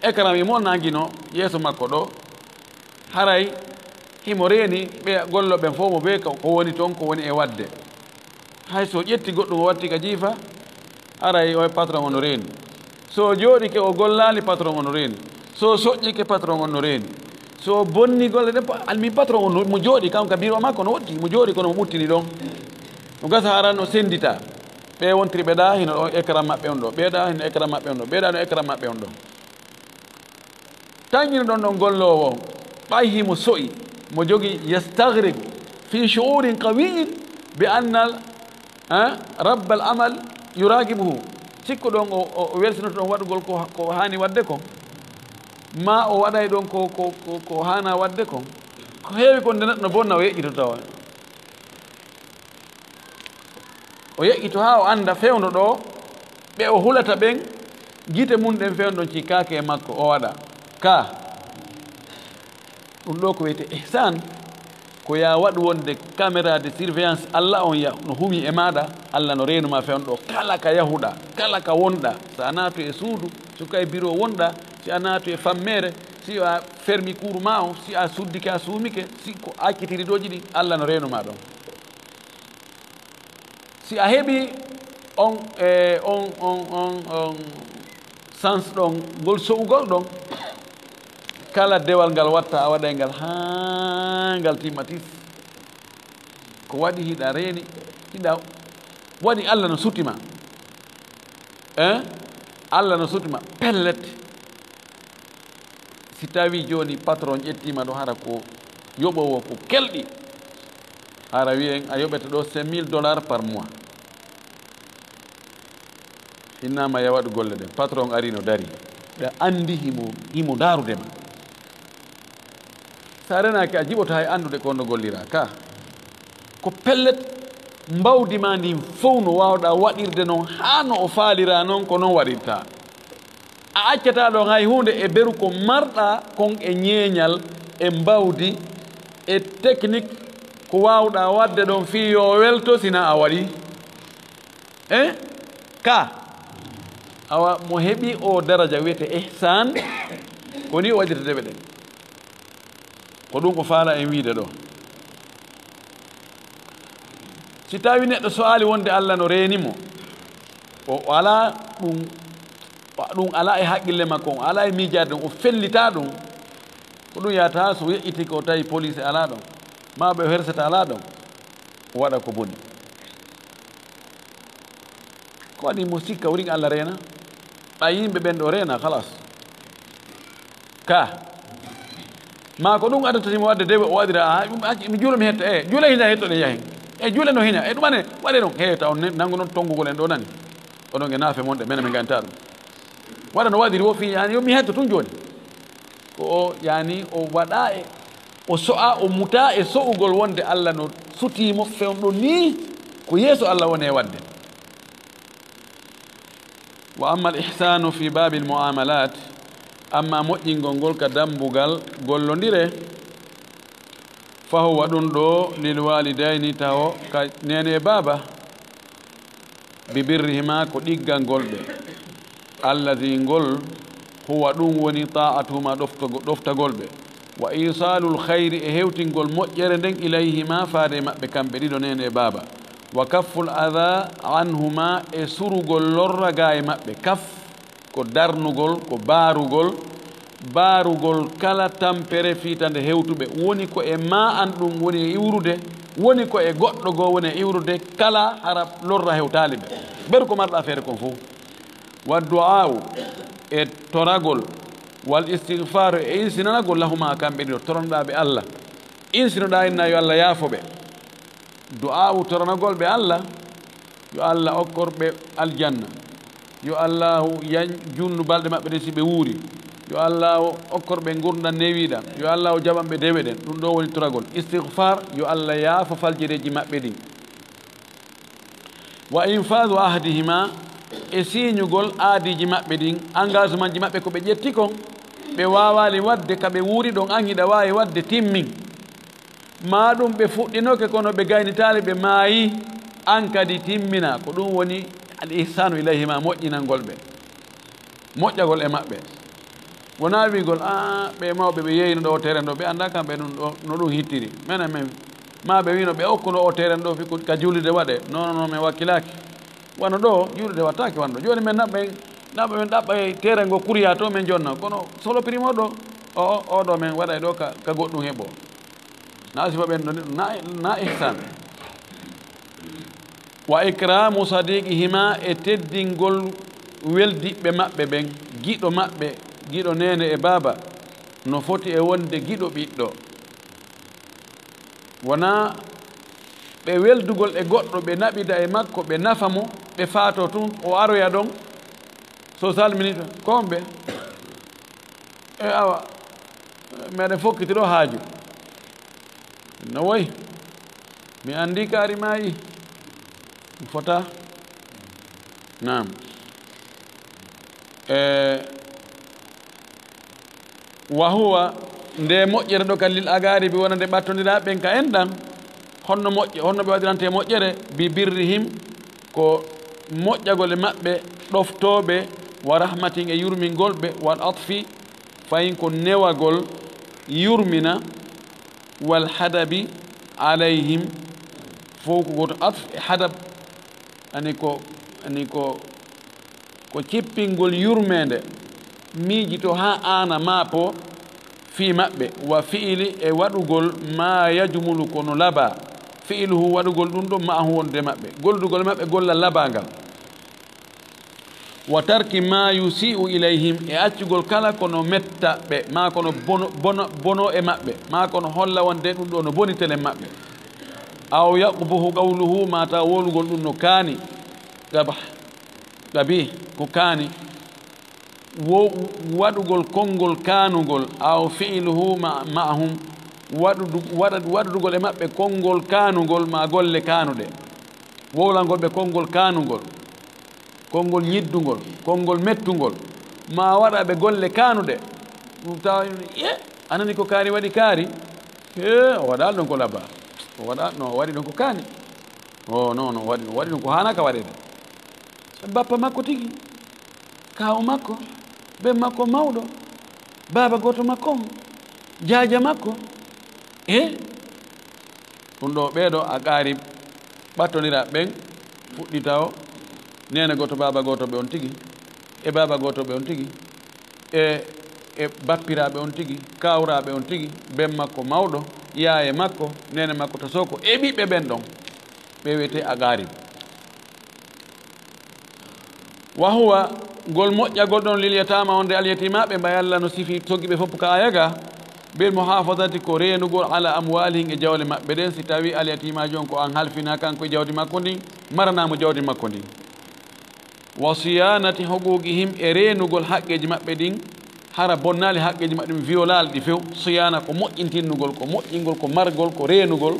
écran wi mon nanguino yeeso makko ɗo haray himo reeni ɓe golloɓen fof mo ɓe ko woni toon ko woni e wadde hay so ƴetti goɗɗum o watti ka jiifa haray o patron on no reeni so jooɗike o gollali patron on no reeni so soƴƴike patron on no reeni so bonni golle ɗe almi patron on mo jooɗi kam ka biro makko no wotti mo jooɗi kono mo ɓuttini ɗon no gasa haran no sendita ɓe wontiri ɓeɗa hino ɗo écran maɓɓe on ɗo ɓeɗa hino écran maɓɓe on ɗo ɓeɗa no écran maɓɓe on ɗo tañino ɗon ɗon gollowo ɓay himo so'i mo jogi yastagrigu fi shu'urin qawiyin bi anna rabbal amal yuragibuhu sikku ɗon o welsinoto ɗon waɗugol ko hani wadde kon ma o waɗay ɗon ko hana wadde kon ko heewi kon nde neɗɗo no bonna o yeƴƴito tawa o yeƴƴito ha o anda fewno ɗo ɓe o hulata ɓen gite mum ɗen fewno ɗon cikkake e makko o waɗa ka ɗum ɗo ko wiyete ihsan ko ya waɗu wonde caméra de surveillance Allah on ya no humi e maɗa Allah no renuma fewno ɗo kala ka yahuɗa kala ka wonɗa so a naatu e suudu suka e bureau wonɗa si a naatu e fammere si a fermi cour ma o si a suddike a suumike si ko accitiri ɗoji ɗi Allah no renuma ɗon si a heɓi on sens ɗon ngol so'ugol ɗon kala dewal ngal watta a waɗay ngal haa ngal timmatif ko waɗi hiɗa reeni hiɗa waɗi Allah no sutima Allah no sutima pellet si tawi joni patron ƴettima ɗo hara ko yoɓowo ko kelɗi hara wiyen a yoɓete ɗo $5,000 par mois hinnama ya waɗu golle ɗen patron ari no dari ɗa andi himo darudema sa renaki a jiɓota e andude kono gollira ka ko pellet mbawdi ma ndin fof no wawɗa waɗirde noon ha no o faalira noon ko noon waɗirta a accata ɗon hay hunde e beru ko marɗa kon e ñeeñal e mbawdi e technique ko wawɗa wadde ɗon fi yo welto sina a waɗi ka awa mo heɓi o daraja wiyete ihsan ko ni o waɗirteɓe ɗen ko ɗum ko faala en wiide ɗo si tawi neɗɗo so ali wonde Allah no reenimo o ala ɗum ala e haqqille makko o ala e miijade ɗum o fellita ɗum ko ɗum yata so yeƴƴiti ko tawi police ala ɗon ma ɓe o hersata ala ɗon o waɗa ko boni ko waɗi mo sikka wurin Allah reena ɓa yimɓe ɓen ɗo reena halas ka ma ko ɗum addatatimo wadde dewe o waɗira mi juula mi hetta juula hina hettoɗe yahen juule no hina ɗumane waɗe ɗon taw nangu noon tonggugol en ɗo nani oɗon e naafe monɗe mene min ganta ɗum waɗa no waɗiri wo fi yani yo mi hetto tun joni ko o yani o waɗa e o so'a o muta e so'ugol wonde Allah no sutimo fewɗo ni ko yeeso Allah woni e wadde wa amma al-ihsanu fi babi al-muamalat amma moƴƴingol ngol ka dambugal gollondire fahuwa ɗum ɗo lil walidayni tawo ka nene e baba bi birrihima ko ɗiggal ngol ɓe alladi ngol huwa ɗum woni ta'atuhuma ɗoftagol ɓe wa isalul khayri e hewtingol moƴƴere nden ilayhima faade maɓɓe kamɓe ɗiɗo nene e baba wa kafful adha anhuma e surugol lorraga e maɓɓe kaf ko darnugol ko baarugol kala tampere fiitande hewtuɓe woni ko e ma an ɗum woni e iwrude woni ko e goɗɗo goo woni e iwrude kala hara lorra hewtaali ɓe ɓeru ko marɗa feere kon fof wa du'au e toragol wal istighfaru e insinanagol lahuma kamɓe ɗiɗo toranoɗaɓe Allah insinoɗa inna yo Allah yaafo ɓe du'au toranagol ɓe Allah yo Allah okkorɓe aljanna yo allahu junnu balɗe maɓɓe ɗe si ɓe wuuri yo allahu okkorɓe gurdan newiɗam yo allahu jaɓanɓe dewe ɗen ɗum ɗo woni toragol istighfar yo Allah yaafo faljireji maɓɓe ɗin wa infadu ahdihima e siñugol aadiji maɓɓe ɗin engagement ji maɓɓe ko ɓe ƴetti kon ɓe wawali wadde ka ɓe wuuri ɗon an hiɗa wawi wadde timmin ma ɗum ɓe fuɗɗinoke kono ɓe gaynitali ɓe maayi an kadi timmina ko ɗum woni al-ihsanu ilayhima moƴƴinangol ɓe moƴƴagol e maɓɓe wona wigol ɓe mawɓe ɓe yeyino ɗo o teren ɗo ɓe anda kamɓe ɗum no ɗum hittiri menen men ma ɓe wino ɓe okkuno o teren ɗo fi ka julide waɗe non min wakkilaki wano ɗo julide wattaki wano ɗo joni men naɓɓe men ɗaɓɓa e teren ngo kuriya to men jonna kono solo primo ɗo oɗo men waɗa ɗo ka goɗɗum heɓo na sifa ɓen ɗo na ihsan wa ikramu sadiqihima e teddingol weldiɓɓe maɓɓe ɓen giɗo maɓɓe giɗo nene e baba no foti e wonde giɗo ɓiɗɗo wona ɓe weldugol e goɗɗo ɓe naɓida e makko ɓe nafa mo ɓe faato tun o aroya ɗon so salmini komɓe e awa meɗen fokkitiɗo haaju no woyi mi andi kaari mayi fota nam wa huwa nde moƴƴere ɗo kallil agari bi wona nde ɓattodira ɓen ka en ɗan honno ɓe waɗirante moƴƴere bi birrihim ko moƴƴagol e maɓɓe ɗoftoɓe wa rahmatin e yurmingol ɓe wal atfi fayin ko newagol yurmina wal hadabi alayhim fof ko goto atf e hadab ani ko ko cippingol yurmede miijito ha ana mapo fi maɓɓe wa fi'ili e waɗugol ma yajmulu kono laba fi'iluhu waɗugol ɗum ɗo ma wonde maɓɓe golludugol maɓɓe golla labangal wa tarki ma yusi'u ilayhim e accugol kala kono metta ɓe ma kono bono e maɓɓe ma kono holla wonde ɗum ɗo no bonitele maɓɓe aw yaqbuhu qawluhu ma ta wolugol ɗum no kaani gabi ko kaani waɗugol konngol kaanugol aw fi'luhu ma'ahum waɗudugol e maɓɓe konngol kaanugol ma golle kaanuɗe wowlangol ɓe konngol kaanugol konngol yiddugol konngol mettugol ma waɗa ɓe golle kaanuɗe tawa anani ko kaari waɗi kaari o waɗal ɗon ko laba o waɗa no waɗi ɗon ko kaani o non waɗi ɗon ko hanaka waɗede bappa makko tigi kawo makko ɓe makko mawɗo baba goto makko jaaja makko ɗum ɗo ɓeeɗo a qaari ɓattodira ɓen fuɗɗita o nene goto baba goto ɓe on tigi e baba goto ɓe on tigi e bappiraɓe on tigi kawraɓe on tigi ben makko mawɗo yaaye makko nene makko to soko e ɓiɓɓe ɓen ɗon ɓe wiyete a qaari wa huwa gol moƴƴagol ɗon lilyatama onde alyatimaɓe mbaye Allah no sifi toggiɓe fof ka ayaga bil muhafadati ko renugol ala amwalihim e jawle maɓɓe ɗen si tawi alyatimaji on ko an halfina kanko e jawdi makko ndin maranamo jawdi makko ndin wa siyanati huquqihim e renugol haqqeji maɓɓe ɗin hara bonnali haqqeji maɓɓe ɗum violal ɗi few siyana ko moƴƴintinnugol ko moƴƴingol ko margol ko renugol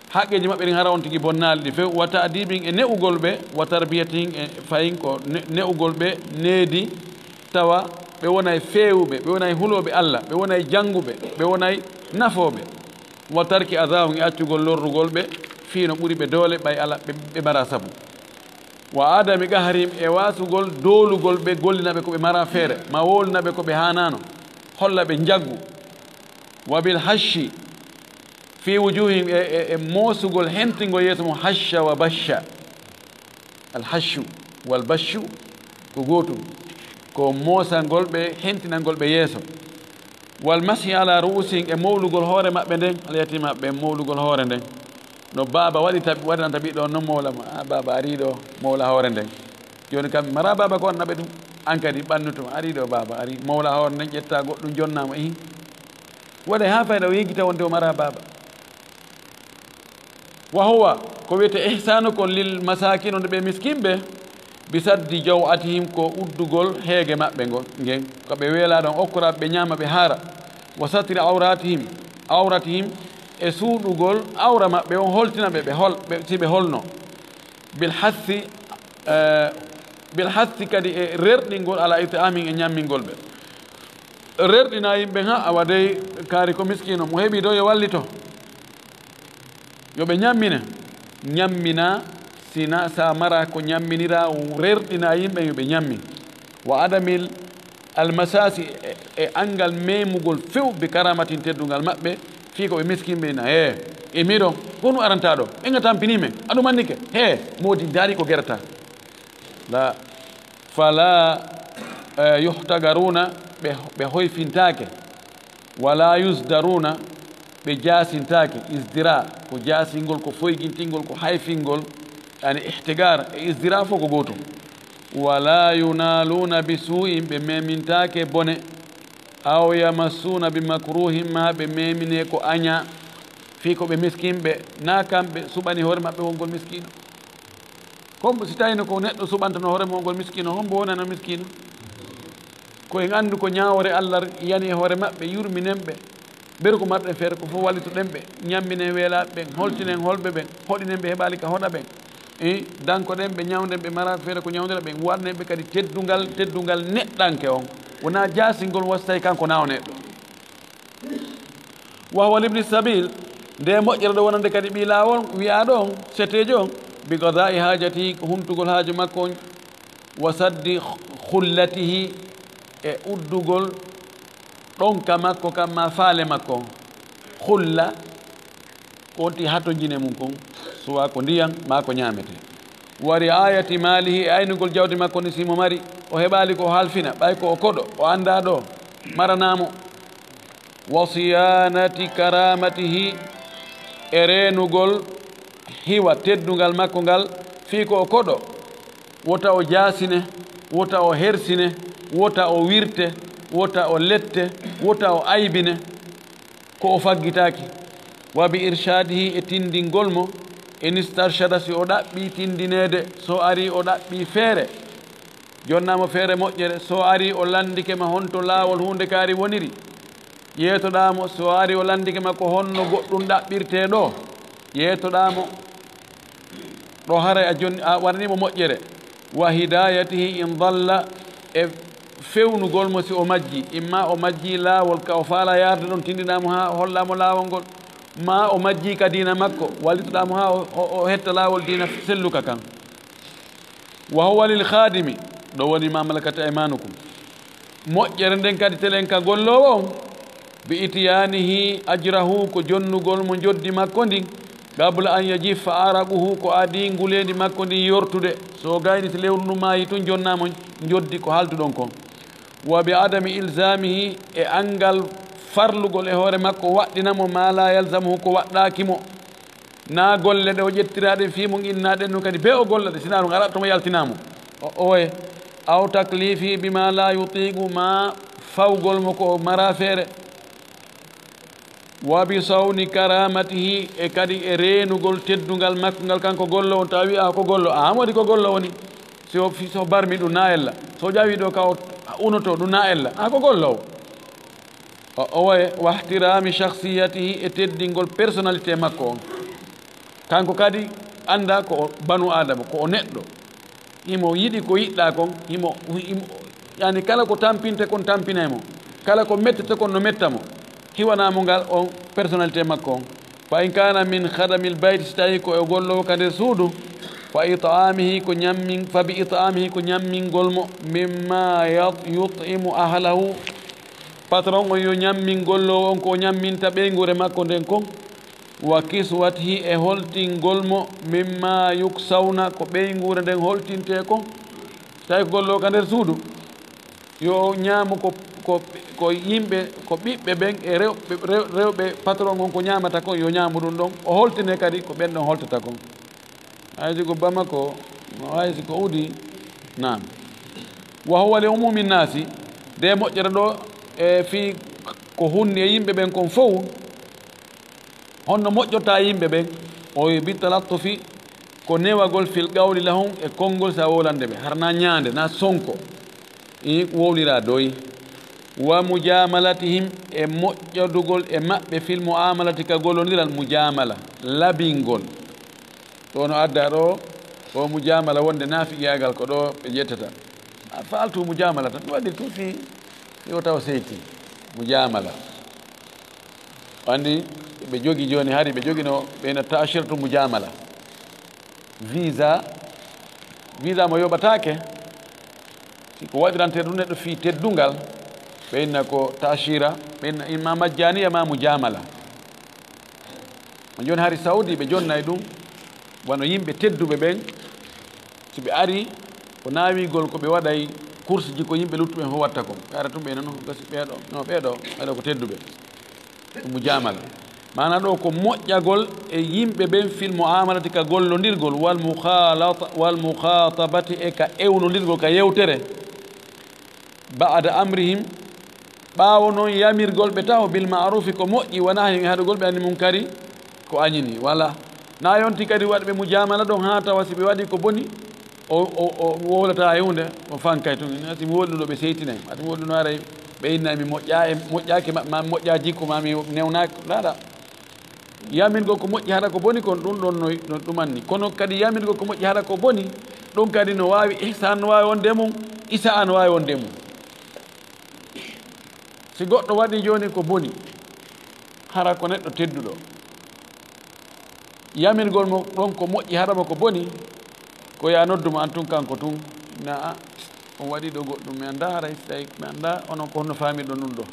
haqqeji maɓɓe ɗin hara on tigi bonnali ɗi few wa ta'dibin e ne'ugol ɓe wa tarbiyatihim e fayin ko ne'ugol ɓe needi tawa ɓe wonay feewuɓe ɓe wonay huloɓe Allah ɓe wonay jannguɓe ɓe wonay nafoɓe wa tarki adahum e accugol lorrugol ɓe fiino ɓuri ɓe doole ɓay ala ɓe mara sabu wa adami qaharim e wasugol doolugol ɓe gollinaɓe ko ɓe mara feere ma wolnaɓe ko ɓe hanano holla ɓe jaggu wa bil hashshi fi wujuhim e moosugol hentingol yeeso mo hashsha wa basha al hashshu wal bashu ko gootum ko moosangol ɓe hentinangol ɓe yeeso wal mashi ala ru'usin e mawlugol hoore maɓɓe nden alyatimaɓe mawlugol hoore nden no baba waɗanta ɓiɗo noon mawla ma baba ari ɗo mawla hoore nden joni kamɓe mara baba ko wannaɓe ɗum an kadi ɓannutuma ari ɗo baba ari mawla hoore nden ƴetta goɗɗum jonnama waɗa ha fayda o yeggita wonde o mara baba wa huwa ko wiyete ihsanu kon lil masakin onde ɓe miskinɓe bisaddi jawatihim ko uddugol heege maɓɓe ngen ko ɓe weela ɗon okkuraɓe ɓe ñaama ɓe haara wa satri awratihim e suuɗugol awra maɓɓe on holtina ɓe si ɓe holno bil hasi kadi e rerɗingol ala itamin e ñammingol ɓe rerɗina yimɓe ha a waɗay kaari ko miskino mo heeɓi ɗo yo wallito yo ɓe ñammina sina sa mara ko ñamminira rerɗina yimɓe yo ɓe ñammi wa adamil almasasi e angal memugol few bi karamatin teddungal maɓɓe fii ko ɓe miskinɓe na e miɗo honu aranta ɗo ɓe ga tampinimen aɗum annike modi daari ko gerata la fala yuhtagaruna ɓe hoyfintake wala yusdaruna ɓe jasintake isdira ko jasingol ko foygintingol ko hayfingol yani ihtigar e isdira fof ko gotum wala yunaluna bi su'in ɓe memintake bone aw yamassuna bi makruhin ma ɓe memine ko aña fii ko ɓe miskinɓe na kamɓe suɓani hoore maɓɓe wongol miskino comme si tawino ko neɗɗo suɓantano hoore wongol miskino hombo wonano miskino koyen anndu ko ñawore Allah yani e hoore maɓɓe yurminen ɓe ɓeru ko marɗen feere ko fof wallitoɗen ɓe ñamminen weelaɓe ɓen holtinen holɓe ɓen hoɗinen ɓe heɓali ka hoɗa ɓen dankoɗen ɓe ñawden ɓe mara feere ko ñawdira ɓen waɗnen ɓe kadi teddungal neɗɗanke on wona jasingol wastay kanko naw neɗɗo wahwa libni sabil nde moƴƴere ɗo wonande kadi ɓi laawol wiya ɗon setejo on bi gadai hajati humtugol haaju makko on wa saddi khullatihi e uddugol ɗonka makko kam ma faale makko on khulla ko wonti hato jine mum kon suwa ko ndiyam ma ko ñamete wa riayati malihi e aynugol jawdi makko ni simo mari o heɓali ko halfina ɓay ko o koɗo o anda ɗo maranamo wa siyanati karamatihi e renugol hiwa teddugal makko ngal fii ko o koɗo wota o jaasine wota o hersine wota o wirte wota o lette wota o aybine ko o faggitaki wa bi irshadihi e tindingol mo en istarshada si o ɗaɓɓi tindinede so ari o ɗaɓɓi feere jonnamo feere moƴƴere so ari o landike ma honto laawol hunde kaari woniri yeetoɗamo so ari o landike ma ko honno goɗɗum ɗaɓɓirte ɗo yeetoɗamo ɗo haray a joni a warnimo moƴƴere wa hidayatihi in dalla e fewnugol mo si o majji imma o majji laawol ka o faala yarde ɗon tindinamo ha hollamo laawol ngol ma o majji ka dina makko wallitoɗamo ha o hetta laawol dina selluka kan wa huwa lil khadimi ɗo woni ma malakata imanukum moƴƴere nden kadi telen ka gollowo on bi itiyanihi ajrahu ko jonnugol mo joddi makko ndin qabla an yajiffa araquhu ko adi ngulendi makko ndin yortude so gayni to lewru ndu maayi tun jonnamo joddi ko halduɗon kon wa bi adami ilzamihi e angal farlugol e hoore makko waɗɗinamo ma la yalzamuhu ko waɗɗakimo na golle ɗe o ƴettiraɗe fimo innaɗen no kadi be o golla ɗe sina ɗum ara tomo yaltinamo oye aw taklifi bima la yutiqu ma fawgol mo ko mara feere wa bi sawni karamatihi e kadi e renugol teddungal makko ngal kanko gollo on tawi a ko gollo a waɗi ko gollo woni so barmi ɗum na ella so ƴawi ɗo ka unoto ɗum na ella a ko gollowo o waye wa ihtirami shakhsiyatihi e teddingol personnalité makko on kanko kadi anda ko banu adama ko o neɗɗo himo yiɗi ko yiɗɗa kon himo yani kala ko tampinte kon tampinemo kala ko mettete kon no mettamo hiwanamo ngal on personnalité makko on fa in kana min khadamil bayti so tawi ko e gollowo ka nder suudu fa itamihi ko ñammin fa bi itamihi ko ñammingol mo mimma yut'imu ahlahu patron on yo ñammin gollowo on ko ñamminta ɓeygure makko nden kon wa kiswatihi e holtingol mo mimma yuksawna ko ɓeygure nden holtinte kon so tawi ko gollowo ka nder suudu yo ñaamu ko yimɓe ko ɓiɓɓe ɓen e rewɓe patron on ko ñamata kon yo ñaamu ɗum ɗon o holtine kadi ko ɓen ɗon holtata kon haysi ko bama ko haysi ko udi nam wa huwa li umumi nnasi de moƴƴere ɗo e fi ko hunni e yimɓe ɓen kon fof honno moƴƴota yimɓe ɓen o bitalattufi ko newagol fil qawli lahum e konngol sa wolande ɓe harna ñaande na sonko wowlira doyi wa mujamalatihim e moƴƴodugol e maɓɓe fil muamalati ka gollodiral mujamala labingol to no adda ɗo o mujamala wonde naafiƴagal ko ɗo ɓe ƴettata a faltu mujamala tan ɗum waɗi tout fi yo taw seyti mujamala andi ɓe jogi joni hari ɓe jogino ɓeyno tashirtu mujamala visa mo yoɓatake siko waɗirante ɗum neɗɗo fi teddungal ɓeyna ko tashira ɓeyna imma majjaniya ma mujamala joni hari saudi ɓe jonnay ɗum wano yimɓe tedduɓe ɓen so ɓe ari ko naawigol ko ɓe waɗay course ji ko yimɓe luttuɓe fof watta ko ɓe ara tum ɓe nano gasi ɓeeɗo no ɓeeɗo ɓeɗo ko tedduɓe ɗum mujamala mana ɗo ko moƴƴagol e yimɓe ɓen fil muamalati ka gollondirgol wal mukhatabati e ka ewnodirgol ka yewtere ba'da amrihim ɓaawo noon yamirgol ɓe taw bil ma'rufi ko moƴƴi wona hen haɗugol ɓe anni munkari ko añini wala na yonti kadi waɗɓe mujamala ɗon ha tawa si ɓe waɗi ko boni o wowlata e hunde o fankay tun atimi woɗɗum ɗo ɓe seytinay atimi woɗɗum no aray ɓe innami moƴƴaki ma moƴƴa jikku mami newnaki ɗaɗa yamirgol ko moƴƴi haɗa ko boni kon ɗum ɗon no ɗumanni kono kadi yamirgol ko moƴƴi haɗa ko boni ɗum kadi no wawi ihsan no wawi wonde mum isa no wawi wonde mum si goɗɗo waɗi joni ko boni hara ko neɗɗo tedduɗo yamirgol mo ɗon ko moƴƴi haɗama ko boni ko ya nodduma an tun kanko tun na on waɗi ɗo goɗɗum mi anda haray so tawi mi anda onon ko honno famirɗo ɗum ɗo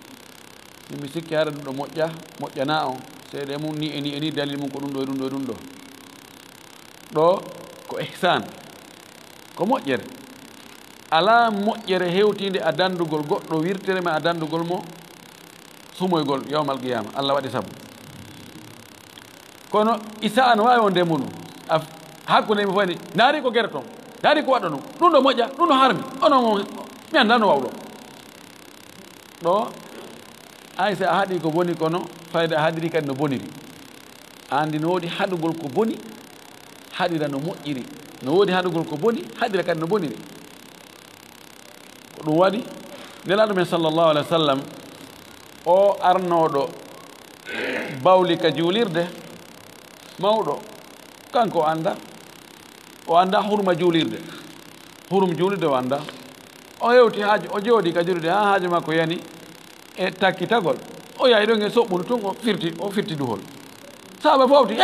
mi sikki haɗa ɗum ɗo moƴƴana on seeɗe mum ni eni dalil mum ko ɗum ɗo e ɗum ɗo e ɗum ɗo ɗo ko ihsan ko moƴƴere ala moƴƴere hewtinde a dandugol goɗɗo wirtere ma a dandugol mo sumoygol yawmal qiyama Allah waɗi sabu kono isa an wawi on ndemo ɗum hakkude mi fani ndaari ko gere toon ndaari ko waɗa ɗum ɗum ɗo moƴƴa ɗum ɗo harmi onon mi annda no wawɗo ɗo ay so a haɗi ko boni kono fayde a haɗiri kadi no boniri andi no woodi haɗugol ko boni haɗira no moƴƴiri no woodi haɗugol ko boni haɗira kadi no boniri ko ɗum waɗi nelaɗo men sallllahu alih wa sallam o arnoɗo bawli ka juulirde mawɗo kanko o anda hurma juulirde hurum juulirde o anda o hewti haaji o jooɗi ka juulirde ha haaji makko yani e takkitagol o yahi ɗon e soɓɓudu tun o firti duhol sahaba fawti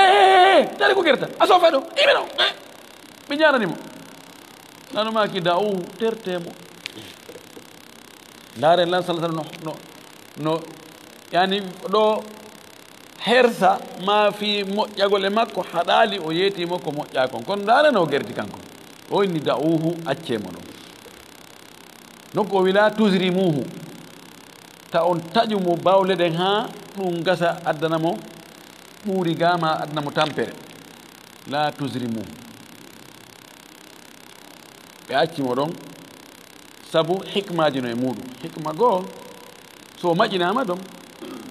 tari ko gerta a sofa ɗo imi ɗo ɓe jaranimo nanumaki da o tertemo ndaren lan salah sallam no yani ɗo hersa ma fi moƴƴagol e makko haɗali o yeetimo ko moƴƴa kon kono ndaren o gerti kanko o inni da uhu accemo ɗo nokku o wila tusrimuhu ta on taƴumo bawle ɗen ha ɗum gasa addanamo ɓuuri gama addanamo tampere la tusrimuhu ɓe accimo ɗon sabu hikmaji no e muɗum hikma goo so maƴinama ɗon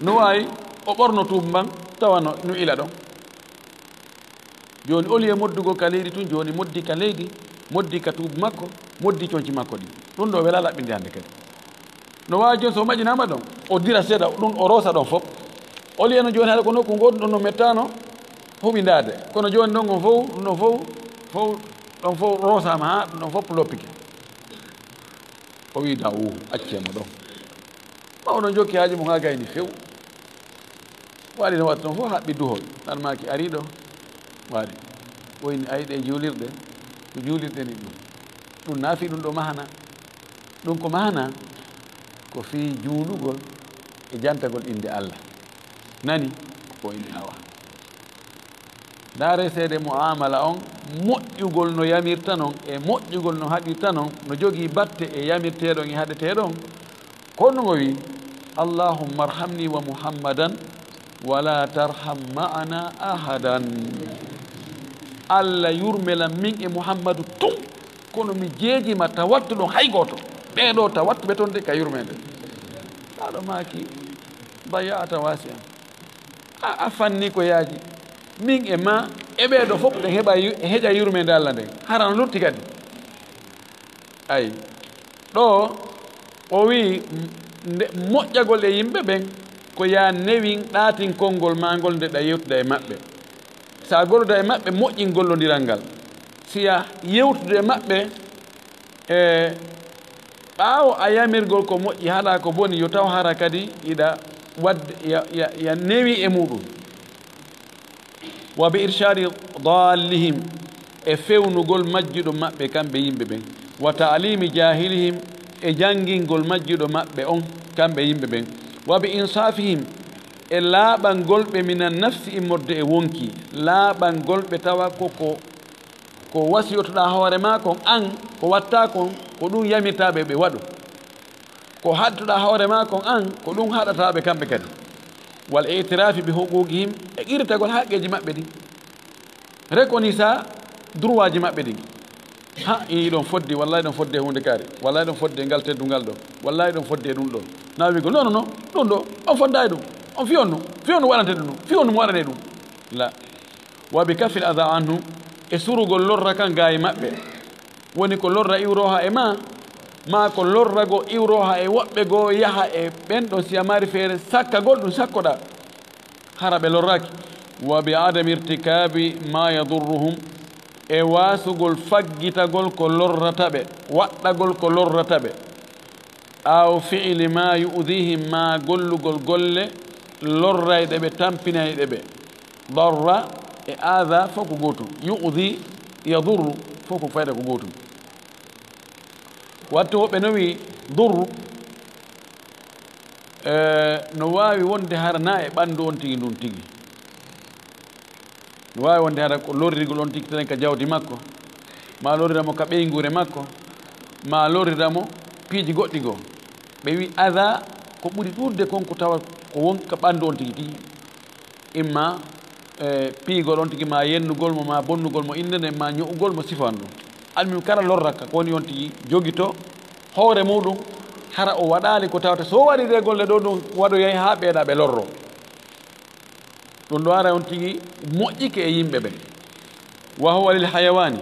no wawi o ɓorno tuuba mban tawa no ila ɗon joni oli e moddugo ka leydi tun joni moddi ka leydi moddi ka tuuba makko moddi coñci makko ɗi ɗum ɗo wela laɓɓinde hande kadi no wawi joni so maƴinama ɗon o dira seeɗa ɗum o rosa ɗon fof oli eno joni haɗa ko nokku goɗɗum ɗon no mettano huɓidade kono joni ɗon on fof ɗum ɗon fof ɗon fof rosama ha ɗum ɗon fof loppike o wi da accemo ɗon mawɗon jokki haaji mo ha gayni few waɗi no watta ɗon fof haɓɓi duhol tan maki ari ɗo waɗi woyni ayiɗe juulirɗe ko juulirɗe ni ɗum naafi ɗum ɗo mahana ɗum ko mahana ko fi juulugol e jantagol inde Allah nani ko inni awa ndaare seede muamala on moƴƴugol no yamirta non e moƴƴugol no haɗirta non no jogii batte e yamirteɗon e haɗeteɗon kono ngo wi allahumma arhamni wa muhammadan wala tarham ma'ana ahadan Allah yurmela min e muhammadu tun kono mi jeejima tawattu ɗon hay goto ɓeɗo tawattu ɓe toon de ka yurmede aɗo maaki bayata wasi an a fanni ko yaaji min e ma e ɓeɗo fof ɗen heƴa yurmede Allah nden harano lutti kadi ayi ɗo o wi moƴƴagol e yimɓe ɓen ko ya newin ɗaatin konngol ma ngol nde ɗa yewtuda e maɓɓe sa golluda e maɓɓe moƴƴin gollodiral ngal siya yewtude e maɓɓe e ɓaawo a yamirgol ko moƴƴi haɗa ko boni yo taw hara kadi iɗa wadde ya newi e muɗum wa bi irshadi dallihim e fewnugol majjuɗo maɓɓe kamɓe yimɓe ɓen wa ta'limi jahilihim e janngingol majjuɗo maɓɓe on kamɓe yimɓe ɓen wa bi insafihim e laaɓangol ɓe minan nafsi immorde e wonki laaɓangol ɓe tawa ko wasiyotoɗa hoore ma kon an ko watta kon ko ɗum yamirtaɓe ɓe waɗu ko haɗtoɗa hoore ma kon an ko ɗum haɗataɓe kamɓe kadi wal itirafi bi huquqihim e irtagol haqqeji maɓɓe ɗi reconisa droit ji maɓɓe ɗi ha i ɗon foddi wallahi ɗon fodde hunde kaari wallahi ɗon fodde ngal teddungal ɗo wallahi ɗon fodde ɗum ɗo na wigo non non ɗum ɗo on fodda e ɗum on fiyon ɗum waɗante ɗum fiyon ɗum waɗane ɗum la wa bi kafil ada anhum e surugol lorra kan ga e maɓɓe woni ko lorra iwroha e ma ko lorrago iwroha e woɓɓe goo yaha e ɓen ɗon siya mari feere sakkagol ɗum sakkoɗa hara ɓe lorraki wa bi adami irtikabi ma yadurruhum e wasugol faggitagol ko lorrata ɓe waɗɗagol ko lorrata ɓe aw fi'li ma yu'dihim ma gollugol golle lorrayɗe ɓe tampinayɗe ɓe darra e aada fof ko gootum yu'di yadurru fof ko fayda ko gootum wattu woɓɓe no wi durru no waawi wonde harana e ɓanndu on tigi ndun tigi no waawi wonde hara ko lorrigol on tigi tenen ka jawdi makko ma loriramo ka ɓeygure makko ma loriramo piiji goɗɗi goo ɓe wi ada ko ɓuri ɗurde konko tawa ko wonki ka ɓanndu on tigi tigi imma piigol on tigi ma yennugol mo ma bonnugol mo innde nde ma ño'ugol mo sifan ɗum almim kala lorraka ko woni on tigi jogito hoore muɗum hara o waɗali ko tawata so waɗi ɗe golle ɗo ɗum waɗoyay ha ɓeeɗa ɓe lorro ɗum ɗo ara on tigi moƴƴike e yimɓe ɓe wa huwa lil hayawani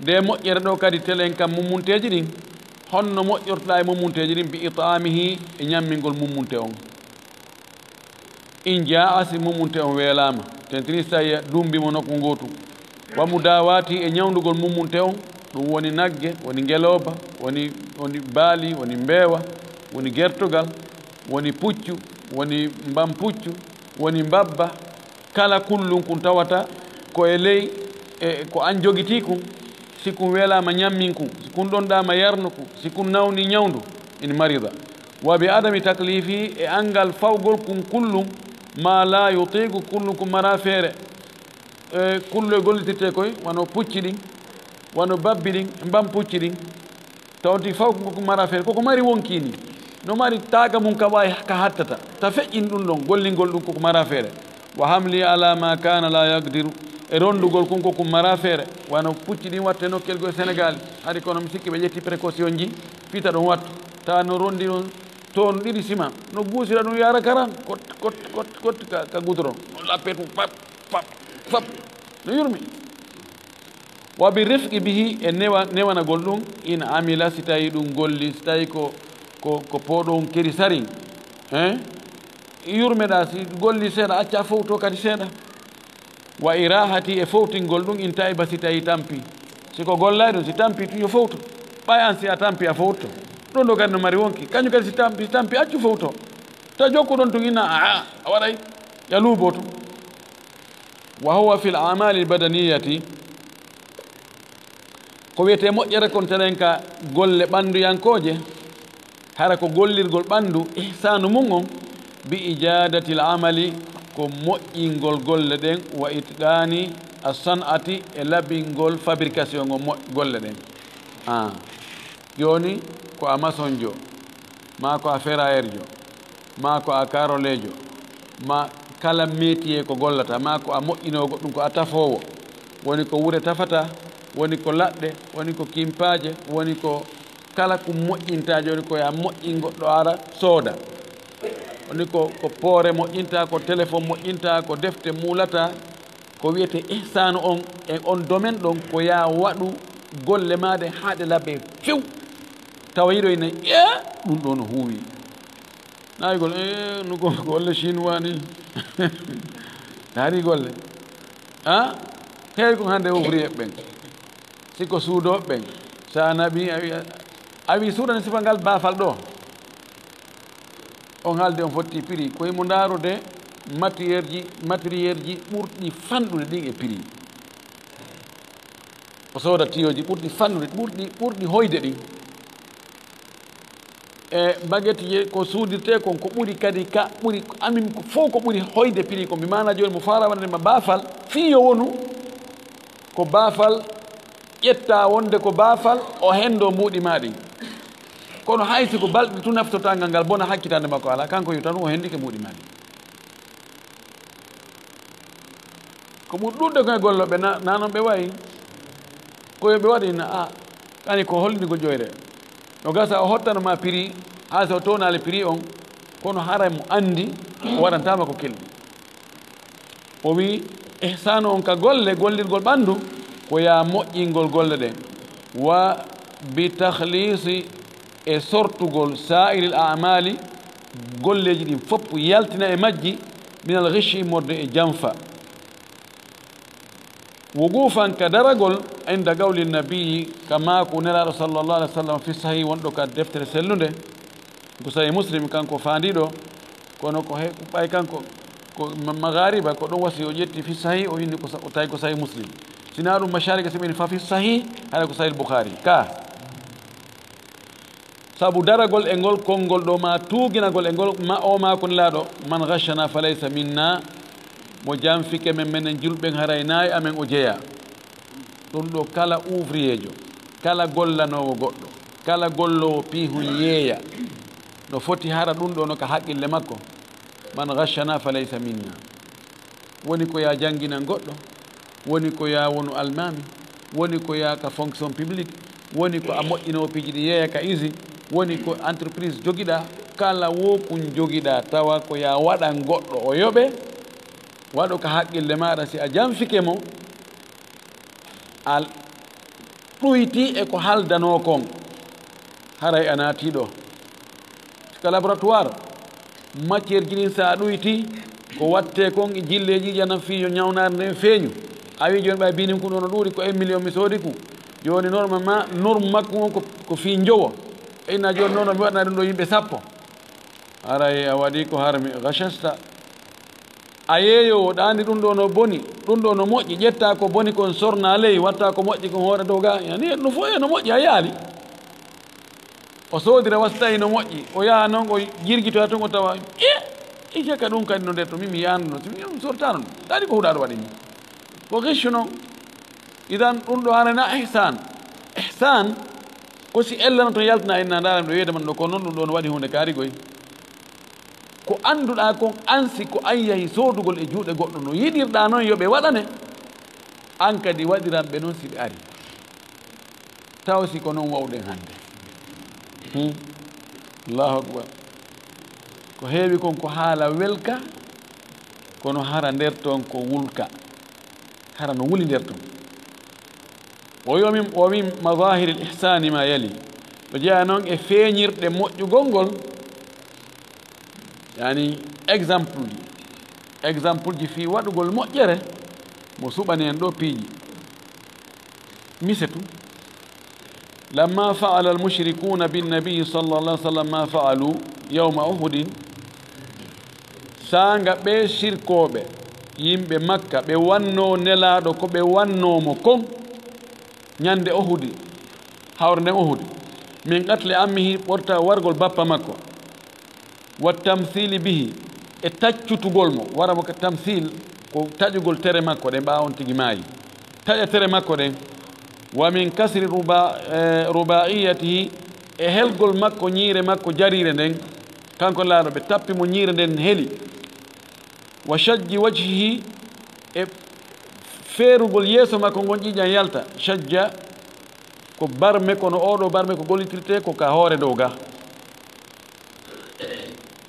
nde moƴƴere ɗo kadi telen kam mummunteji ɗin honno moƴƴortoɗa e mummunteji ɗin bi itamihi e ñammingol mummunte on in jaa si mummunte on weelama tentini so tawi dumbimo nokku ngotu wa mudawati e ñawdugol mummunte on ɗum woni nagge woni ngeloba woni baali woni mbeewa woni gertogal woni puccu woni mbam puccu woni mbabba kala kullum kun tawata ko e ley e ko an jogiti kum si kun weelama ñammin kum si kun ɗonɗama yarnu kum si kun nawni ñawdu ina marida wa bi adami taklifi e angal fawgol kum kullum ma la yutigu kullum kum mara feere kullu e gollitirte koye wono pucci ɗin wono babbi ɗin mbam pucci ɗin tawti faw ko mara feere koko mari wonkini no mari taaga mum ka wawi ka hattata ta feƴƴin ɗum ɗon gollingol ɗum koko mara feere wa hamli ala ma kana la yaqdiru e rondugol kon koko mara feere wano pucci ɗin watte nokkel go e sénégal haɗi kono mi sikki ɓe ƴetti précaution ji pita ɗum wattu tawa no rondi ɗon toon ɗiɗi ciment no guusira ɗum yara karan kotti ka goudron no lappe tum pap pap pap no yurmi wa bi rifqi bihi e newanagol ɗum in amila si tawi ɗum golli si tawi ko pooɗon keri sari yurmeɗa si golli seeɗa acca fowto kadi seeɗa wa irahati e fowtingol ɗum in tawi ba si tawi tampi siko gollay ɗum si tampi tu yo fowto ɓay an si a tampi a fowto ɗon ɗo kadi no mari wonki kañum kadi si tampi accu fowto ta jokku ɗon tun inna a waɗay ya luubo tu wa huwa fi l amali badaniyati ko wiyete moƴƴere kon tenen ka golle ɓannduyankoje hara ko gollirgol ɓanndu ihsanu mum on bi ijadati l amali ko moƴƴingol golle ɗen wa itqani a san'ati e laɓingol fabrication ngo golle ɗen joni ko a maçon jo ma ko a ferrailleur jo ma ko a carolejo ma kala métier ko gollata ma ko a moƴƴinowo goɗɗum ko a tafowo woni ko wure tafata woni ko laɗɗe woni ko kimpaje woni ko kala ko moƴƴinta joni ko ya moƴƴin goɗɗo ara sooda woni ko poore moƴƴinta ko téléphone moƴƴinta ko defte muulata ko wiyete ihsanu on e on domaine ɗon ko ya waɗu golle maɗe haɗe labbe few tawa yiɗo ine ɗum ɗo no huuwi naygol no golle chinois ni daari golle heewi ko hannde ouvrier ɓen siko suudoɓe ɓen sa naɓi a wi suuɗani sifa ngal baafal ɗo on haalde on fotti prix koye mo ndaarude matériel ji ɓurɗi fanɗude ɗin e prix o sooda tiyoji ɓurɗi fanɗude ɓurɗi hoyde ɗin e baguette je ko suudirte kon ko ɓuri kadi ka ɓuri amin fof ko ɓuri hoyde prix ko mi mana joni mo fara waɗanema baafal fiyo wonu ko baafal ƴetta wonde ko baafal o hendo mbuuɗi ma ɗin kono haysi ko balɗe tu naftotangal ngal bona hakkitande makko ala kanko wi tan o hendike mbuuɗi ma ɗin ko ɓuri ɗuɗde koye golloɓe nanon ɓe wayi koye ɓe waɗina kani ko hollidigo joyre no gasa o hottanoma prix ha so townale prix on kono hara mo andi o waɗantama ko kelɗi o wi ihsanu on ka gollirgol ɓanndu ko ya moƴƴingol golle ɗen wa bi tahlisi e sortugol sa'iril amali golleji ɗin fof yaltina e majji min al ghishi modde e janfa wugufan ka daragol inda gawli nabiyi kama ko nelaɗo sallllahu alih w sallam fi sahih wonɗo ka deftere sellude ko sahih muslim kanko faandiɗo kono ko ɓay kanko ko maghariba ko ɗon wasi o ƴetti fi sahih o windi ko tawi ko sahih muslim sina ɗum masharika siɓeni fa fi sahih haɗa ko sahih boukhari ka sabu daragol e ngol konngol ɗo ma tuuginagol e ngol ma ko nelaɗo man ghashana fa laysa minna mo janfike men menen julɓen haray nayi amen o jeeya ɗum ɗo kala ouvrier jo kala gollanowo goɗɗo kala gollowo piihu yeeya no foti hara ɗum ɗo no ka haqqille makko man ghashana fa laysa minna woni ko ya janginan goɗɗo woni ko ya wonu almami woni ko ya ka fonction publique woni ko a moƴƴinowo piiji ɗi yeeya ka usine woni ko entreprise jogiɗa kala wo kun jogiɗa tawa ko ya waɗan goɗɗo o yoɓe waɗo ka haqqille maɗa si a janfike mo al ɗoyti e ko haldano kon haray a naati ɗo ka laboratoire matiére jinin sa ɗoyti ko watte kon e jilleji jana fiyo ñawnare nden feeñu a wi joni ɓay binin ko ɗo no ɗuuri ko 1 million mi soodi ku joni norme makko on ko fi jowo e inna joni noon mi waɗana ɗum ɗo yimɓe 10 aray a waɗi ko harmi gachasta a yeeyowo ɗandi ɗum ɗo no boni ɗum ɗo no moƴƴi ƴetta ko boni kon sorna ley watta ko moƴƴi kon hoore dow ga yani ɗum fof e no moƴƴi a yaali o soodira wastayi no moƴƴi o yaha noon o jirgitoya ton o tawa e jekka ɗum kadi no nder to mimi yanduno mi sortano ɗum ɗaɗi ko huɗaɗo waɗi ni ko giccu noon idan ɗum ɗo harana ihsan ko si ellano to yaltina inna ndaram ɗo wiyede man ɗo ko noon ɗum ɗo no waɗi hunde kaarigoy ko annduɗa kon ansi ko an yahi soodugol e juuɗe goɗɗo no yiɗirɗa noon yo ɓe waɗane an kadi waɗiran ɓe noon si ɓe ari taw si ko noon wawɗen hannde allahu akbar ko heewi kon ko haala welka kono hara nder toon ko wulka hara no wuli nder toon o wi madahiri l ihsani ma yali to jeeya noon e feeñirɗe moƴƴugol ngol yani exemple ji fi waɗugol moƴƴere mo suɓani en ɗo piiji misetu lamma faala almushrikuna binnabiyi sallallah sallam ma faalu yawma uhudin sanga ɓe shirkoɓe yimɓe makka ɓe wanno nelaɗo ko ɓe wannomo kon ñande uhudi hawre nden uhudi min qatle ammihi ɓorta wargol bappa makko wa tamthili bihi e taccutugol mo wara mo ka tamthil ko taƴugol tere makko ɗen ɓaawon tigi maayi taƴa tere makko ɗen wa min kasri rubaiyatihi e helgol makko ñiire makko jarire nden kanko laaɗo ɓe tappi mo ñiire nden heli wa shajji wajhihi e feerugol yeeso makko ngon ƴiƴan yalta shajja ko barme kono oɗo barme ko gollitirte ko ka hoore dow ga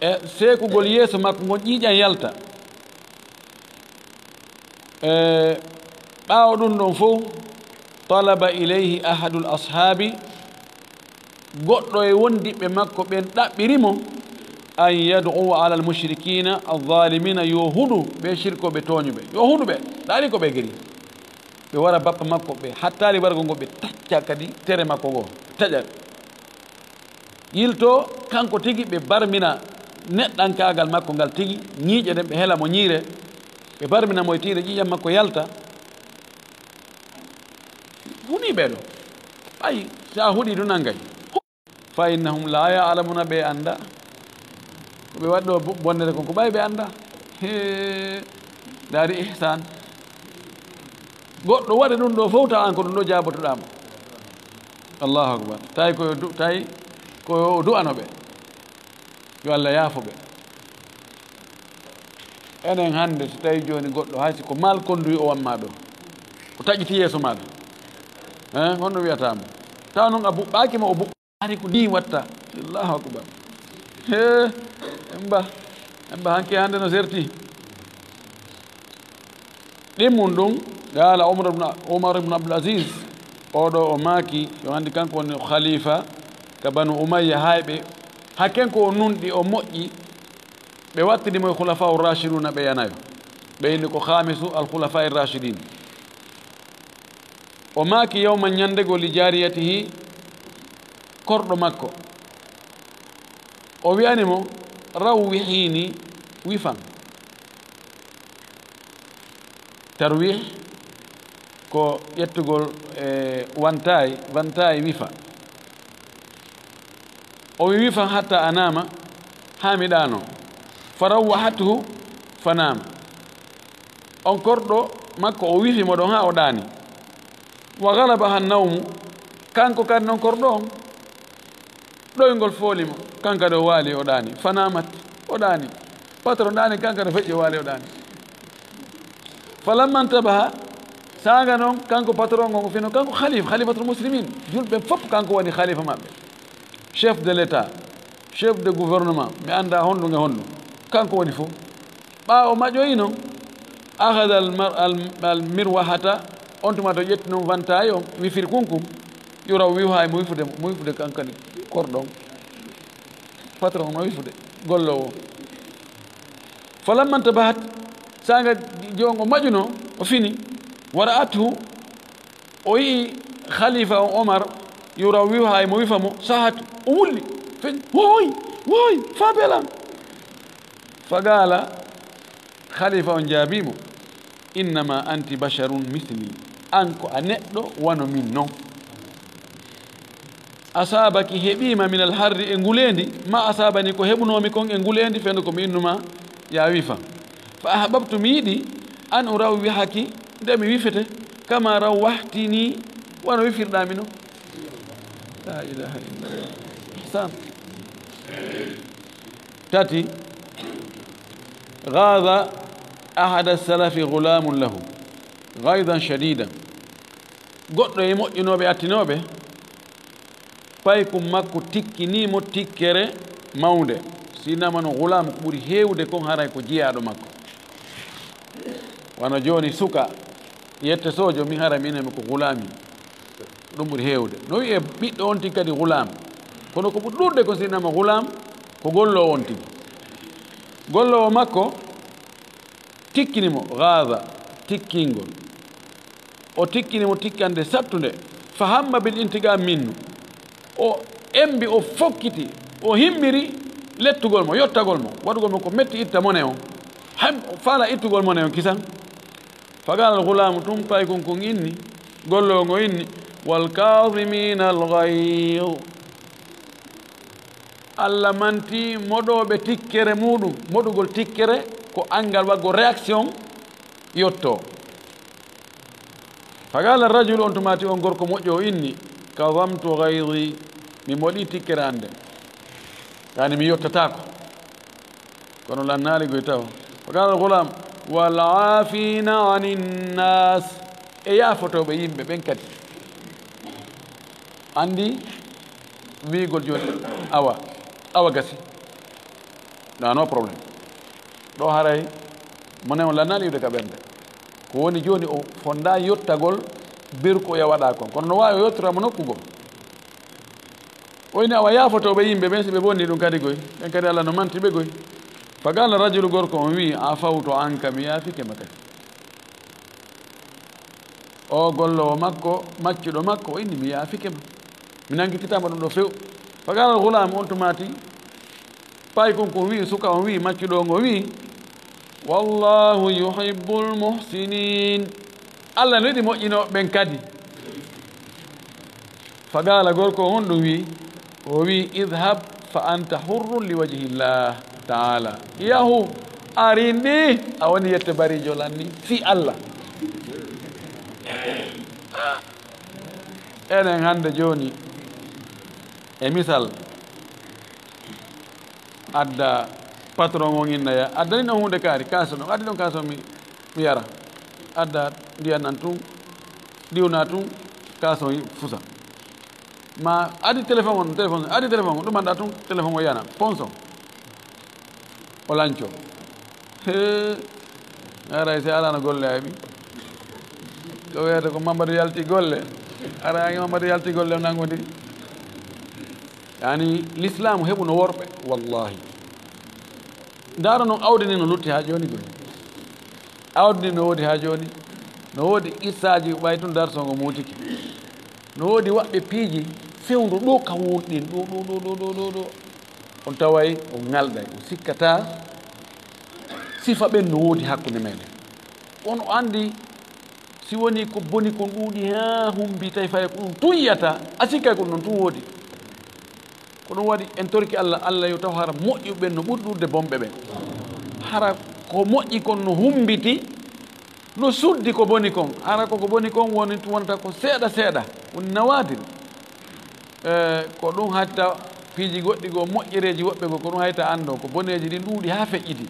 e seekugol yeeso makko ngon ƴiiƴan yalta ɓaawo ɗum ɗon fof talaba ilayhi ahadul ashabi goɗɗo e wondiɓe makko ɓen ɗaɓɓirimo an yad'u ala almushrikina alzalimina yo huɗu ɓe shirkoɓe tooñuɓe yo huɗu ɓe ɗaari ko ɓe gari ɓe wara bappa makko ɓe hattali wargo ngo ɓe tacca kadi tere makko ngo taƴa yilto kanko tigi ɓe barmina neɗɗankagal makko ngal tigi ñiiƴe ɗen ɓe hela mo ñiire ɓe barmina mo e tiire ƴiƴam makko yalta huni ɓeɗo ay sa huɗi du nangay fa innahum la ya'lamuna ɓe anda ko ɓe waɗi ɗo bonnere kon ko ɓay ɓe anda daari ihsan goɗɗo waɗi ɗum ɗo fof taw an ko ɗum ɗo jabotoɗamo allahu akbar tawi ko du'ano ɓe yo Allah yaafo ɓe enen hannde so tawi joni goɗɗo haysi ko mal konduyi o wanma ɗo o taƴiti yeeso maɗa honno wiyatamo taw noon a buɓɓakima o buɓɓari ko ni watta allahu akbar emba hanke hannde no serti ɗimmum ɗum gaala Umar ibn Abdul Aziz oɗo o maaki yo anndi kanko woni khalifa ka banu umayya hayɓe hakken ko o nunɗi o moƴƴi ɓe wattidimo e khulafa u rachiduna ɓe yanayo ɓe indi ko khamisu al khulafa i rachidin o maaki yawma ñandego li jariyatihi korɗo makko o wiyanimo rawwihini wifan tarwih ko ƴettugol wantayi wifa o wi wifan hatta anama ha mi ɗano fa rawwahatuhu fanama on korɗo makko o wifimo ɗon ha o ɗani wa galabaha an-nawmu kanko kadi noon korɗo on ɗoygol foolimo kanka ɗo waali o ɗaani fanamat o ɗaani patron ɗaani kanka ɗo feƴƴi o waali o ɗaani falamma ntabaha saaga noon kanko patron on ko fino kanko khalifatul muslimin julɓe fof kanko woni khalifa maɓɓe chef de l'état chef de gouvernement mi annda honɗum e honɗum kanko woni fof ɓaawo maƴoyi noon ahada al mirwahata on tuma to ƴetti noon wantayi on wifiri kunkum yuraw wiha mo wifude kankani korɗon patron no wifude gollowo falamma ntabahat saaga jon o maƴuno o fini wara'athu o yii khalifa o omar yuraw wiha mo wifa mo sahat o wulli fen woy fabelam fagala khalifa on jaabimo innama anti basharun mithli an ko a neɗɗo wano min noon asabaki heɓima min alharri e ngulendi ma asabani ko heɓunomi kon e ngulendi fende komi innuma ya wifa fa ahbabtu mi yiɗi an o raw wihaki nde mi wifete kama raw wahtini wano wifirɗami noon la ilaha illallah ihsan tati غاض أحد السلف غلام له غيظا شديدا goɗɗo e moƴƴinoɓe attinoɓe paykum makko tikkinimo tikkere mawnde sinama no gulam ko ɓuri heewde kon haray ko jiyaɗo makko wano joni suka yette sojo mi hara minemi ko gulami ɗum ɓuri heewde no wiye ɓiɗɗo on tigi kadi gulam kono ko ɓuri ɗuɗde ko sinama gulam ko gollowo on tigi gollowo makko tikkinimo gaza tikkingol o tikkinimo tikkande sattunde fa hamma bil intigam minnu o embi o fokkiti o himmiri lettugol mo yottagol mo waɗugol mo ko metti itta mone on faala ittugol mone on kisan fagal gulamu tum pay kon kon inni gollowo ngo inni wal kadhimina al ghayz Allah manti moɗoɓe tikkere muɗum moɗugol tikkere ko angal waggo réaction yotto fagala rajul on tumati on gorko moƴƴo o inni kadamtu gaydi mi moɗi tikkere hande yani mi yottatako kono lannaali goy taw fagala gulam wal afina anin nas e yafotoɓe yimɓe ɓen kadi andi wigol joni awa gasi no probléme ɗo haray mone on lannaali yiwde ka ɓernde ko woni joni o fonda yottagol birko ya waɗa kon kono no wawi o yottoramo nokkugol oyni awa yafotoɓe yimɓe ɓen si ɓe bonni ɗum kadi goy ɓen kadi Allah no manti ɓe goy fagala rajulu gorko on wi afawtu anka mi yaafikema kadi o gollowo makko maccuɗo makko o inni mi yaafikema mi nanguititama ɗum ɗo few fagala gulam on tumati pay kon ko wi suka on wi maccuɗo ngo wi wallahu yuhibbul muhsinin Allah no yiɗi moƴƴinoɓe ɓen kadi fagala gorko on ɗum wi o wi idhab fa anta hurrun li wajhillah taala yahu arinɗi a woni yette barijo lanni fi Allah enen hande joni e misal adda patron o innaya addani no hunde kaari kaso ɗon addi ɗon kaso mi yara adda ndiyan nan tun diwna tun kaso fusa ma addi téléphone on addi téléphone on ɗum anda tun téléphone o yana ponson o lanco aray si alano golle ayɓi ko wiyete ko Mamadou yalti golle ara Mamadou yalti golle o nangodiri yani l'islam heɓuno worɓe wallahi ndaaro noon awdi ni no lutti ha joni goy awdi ni no woodi ha joni no woodi qissaji ɓay tun darsongo muutiki no woodi waɓɓe piiji fewndu ɗo ka wurɗin ɗo on taway o ngalɗay o sikkata sifa ɓen no woodi hakkude meɗen on o andi si woni ko boni kon ɗuuɗi ha humbi tawi faye ko ɗum tun yiyata a sikkay ko ɗum tun woodi ko ɗum waɗi en torki Allah yo taw hara moƴƴuɓen no ɓuri ɗurde bomɓe ɓen hara ko moƴƴi kon no humbiti no suddi ko boni kon ara ko boni kon wonta ko seeɗa woni nawadir ko ɗum hatta piiji goɗɗi goo moƴƴereji woɓɓe go ko ɗum hayta anndo ko boneji ɗin ɗuuɗi haa feƴƴiti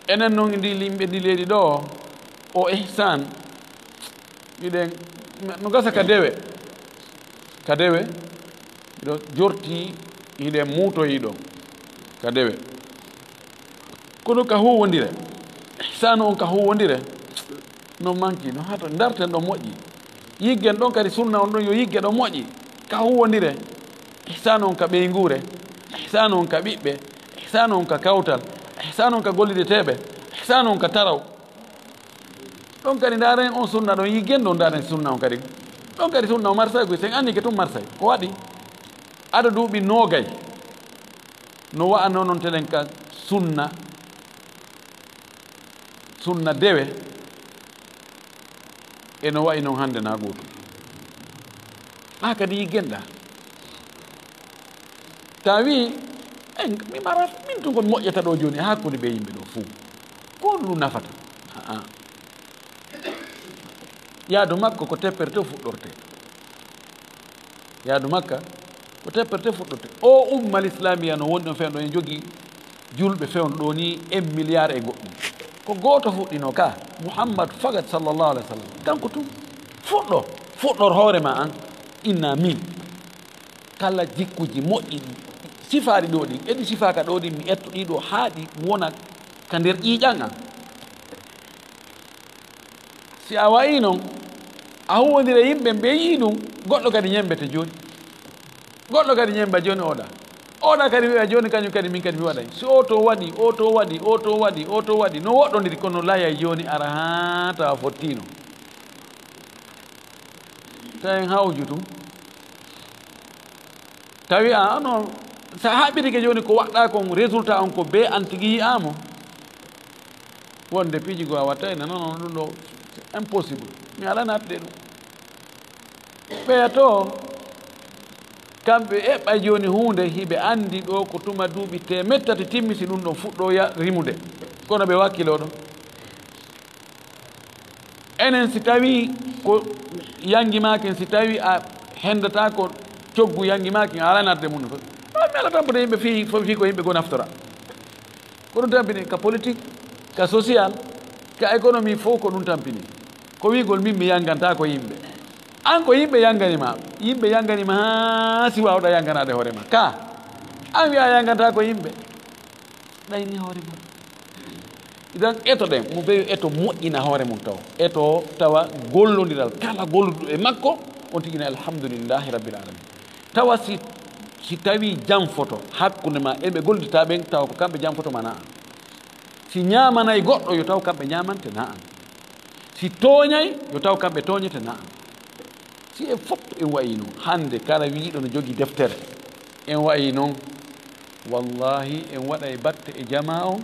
enen noon ndi limɓe ndi leydi ɗo o ihsan miɗen no gasa ka dewe miɗo jorti hiɗen muutoyi ɗo ka dewe kono ka huwodire ihsan on ka huwodire no manki no hato darten ɗo moƴƴi yiggen ɗon kadi sunna on ɗon yo yigge ɗo moƴƴi ka huwodire ihsan on ka ɓeygure ihsan on ka ɓiɓɓe ihsan on ka kawtal ihsan on ka gollideteɓe ihsan on ka taraw ɗon kadi ndaren on sunna ɗon yiggen ɗon ndaren sunna on kadi ɗon kadi sunna o marsay koy sen anni ke tum marsay ko waɗi aɗa duuɓi noogay no wa'ano noon telen ka sunna dewe eno wayi noon hannde na gootum ɓa kadi yiggenɗa tawi mi mara min tun kon moƴƴata ɗo joni hakkude ɓe yimɓe ɗo fuu ko ɗum nafata yaadu makko ko tepperte fuɗɗorte yaadu makka ko tepperte fuɗɗorte o ummal islamia no woni ɗon fewn ɗon e jogii julɓe fewn ɗo ni 1 milliard e goɗɗum ko gooto fuɗɗino ka Mouhammad fagat sallllahu alih w sallam kanko tum fuɗɗor hoore ma an inna min kala jikkuji moƴƴi ɗi sifaari ɗo ɗi eɗi sifaka ɗo ɗi mi etto ɗiɗo haa ɗi wona ka nder ƴiiƴan an si a wayi noon a huwodire yimɓe ɓe yii ɗum goɗɗo kadi ñembete joni goɗɗo kadi ñemba joni oɗa kadi wiya joni kañum kadi min kadi mi waɗay si o to waɗi no woɗɗodiri kono layay joni ara ha tawa fottino tawen hawju tum tawi a non sa haɓirike joni ko waɗɗa kon résultat on ko be an tigi yiyamo wonde piiji go a wattayne non ɗum ɗo impossible mi alana hatde ɗum ɓeyato kamɓe eɓɓay joni hunde hiɓe andi ɗo ko tuma duuɓi temettati timmisi ɗum ɗon fuɗɗo rimude kono ɓe wakkilo ɗo enen si tawi ko yangimaken si tawi a hendata ko coggu yangimaken a alanarde mum mi ala tampode yimɓe fi ko yimɓe go naftora ko ɗum tampini ka politique ka social ka économie fof ko ɗum tampini ko wigol min mi yanganta ko yimɓe an ko yimɓe yanganima ha si wawɗa yanganade hoorema ka an wiya yanganta ko yimɓe ɗayni hoore mum idan eto ɗen mo ɓewi eto moƴƴina hoore mum eto tawa gollodiral kala golluɗo e makko on tigini alhamdoulillahi rabbil alamin tawa si tawi janfoto hakkude ma eɓe gollidita ɓen tawa ko kamɓe janfoto ma na an si ñamanayi goɗɗo yo taw kamɓe ñamante na an si tooñay yo taw kamɓe tooñete na an si e fof en wayi noon hande kala wiiɗo no jogii deftere en wayi noon wallahi en waɗa e batte e jama on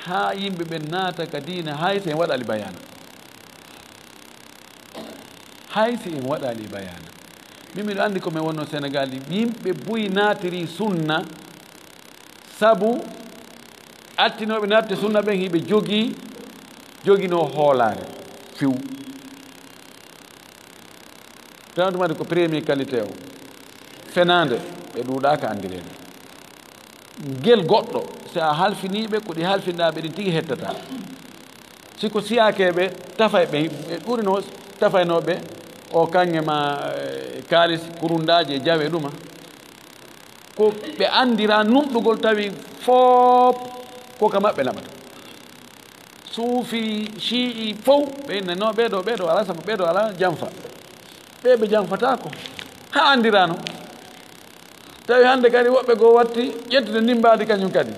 haa yimɓe ɓe naata ka diina hay so en waɗali bayana min miɗo anndi komin wonno Sénégal yimɓe buyi naatiri sunna sabu attinoɓe natte sunna ɓen hiɓe jogino hoolare few tawtumade ko premier qualité o fenande ɓe ɗuuɗaka andirede ngel goɗɗo si a halfiniɓe ko ɗi halfinɗa ɓe ɗin tigi hettata siko siyakeɓe tafay ɓe ɓurino tafaynoɓe o kanŋe ma kalis kurundaji e jawe ɗuma ko ɓe andira numɗugol tawi fof ko ka maɓɓe laɓata suufi chii fof ɓe innano ɓeɗo ala sabu ɓeɗo ala janfa ɓe janfatako ha andirano tawi hande kadi woɓɓe goo watti ƴettude ndimbadi kañum kadi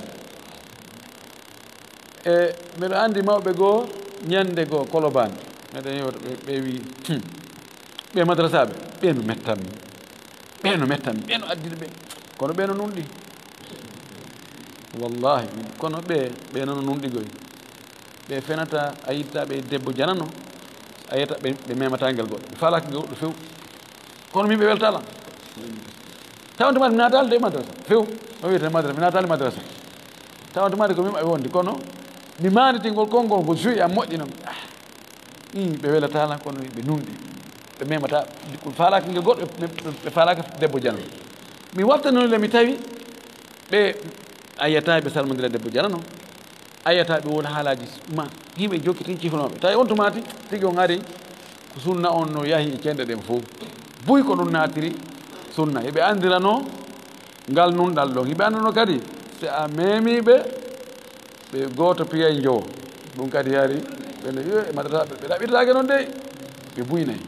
e mbeɗo andi mawɓe goo ñande goo Kolobane meɗen yewta ɓe wi ɓe madrasaɓe ɓeno mettanmi ɓeno addide ɓe kono ɓeno nunɗi wallahi kono ɓe nono nunɗigoy ɓe fenata a yitta ɓe debbo janano a yiyata ɓe memata ngel goɗɗo ɓe falaka ngel goɗɗo few kono min ɓe weltala tawantumade mi natalde madrasa few o wiyete madrasa mi natali madrasa tawantumade ko min ɓe wondi kono mi maanitingol konngol ngo joyi am moƴƴinam ɓe welatala kono ɓe nunɗi ɓe memata ko falaka ngel goɗɗo ɓe falaka debbo jano mi wattanonile mi tawi ɓe a yiyata ɓe salmodira debbo jana no a yiyata ɓe wona haalaji ma yimɓe jokkitin cifanoɓe tawi on tumati tigi on ari ko sunna on no yahi e cende ɗen fof buy ko ɗum natiri sunna heɓe andirano ngal nunɗal ɗon heɓe andano kadi si a memiɓe ɓe goto piya e jowo ɗum kadi yaari ɓene e madata ɓe ɗaɓɓitake noon de ɓe buynayi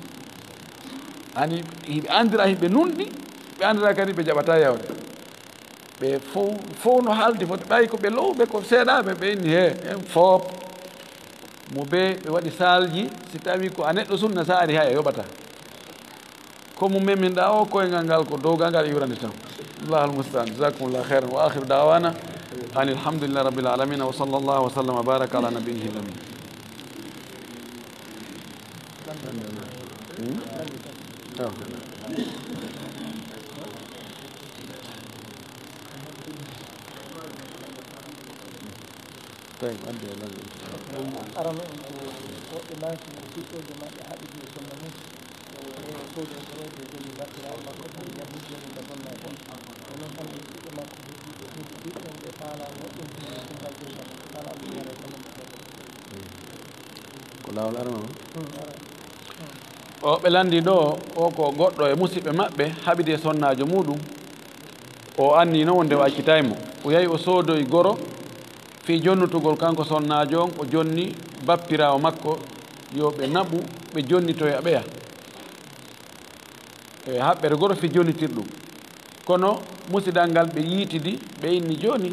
hani hiɓe andira himɓe nunɗi ɓe andira kadi ɓe jaɓata yawde ɓe fof no haaldi foti ɓayi ko ɓe lowɓe ko seeɗaɓe ɓe inni he en foop mo ɓe waɗi salji si tawi ko a neɗɗo sunna sa ari ha e yoɓata komo meminɗa o koyngal ngal ko dowgal ngal iwrande tan الله المستعان جزاكم الله خيرا واخر دعوانا ان الحمد لله رب العالمين وصلى الله وسلم وبارك على نبيه الامين. o ɓe landi ɗo o ko goɗɗo e musidɓe maɓɓe haɓide sonnajo muɗum o anni noon nde o accitaymo o yahi o soodoy goro fi jonnutugol kanko sonnajo on o jonni bappirawo makko yo ɓe naɓu ɓe jonnitoya ɓeya e haɓɓere goro fi jonnitirɗum kono musidal ngal ɓe yiitidi ɓe inni joni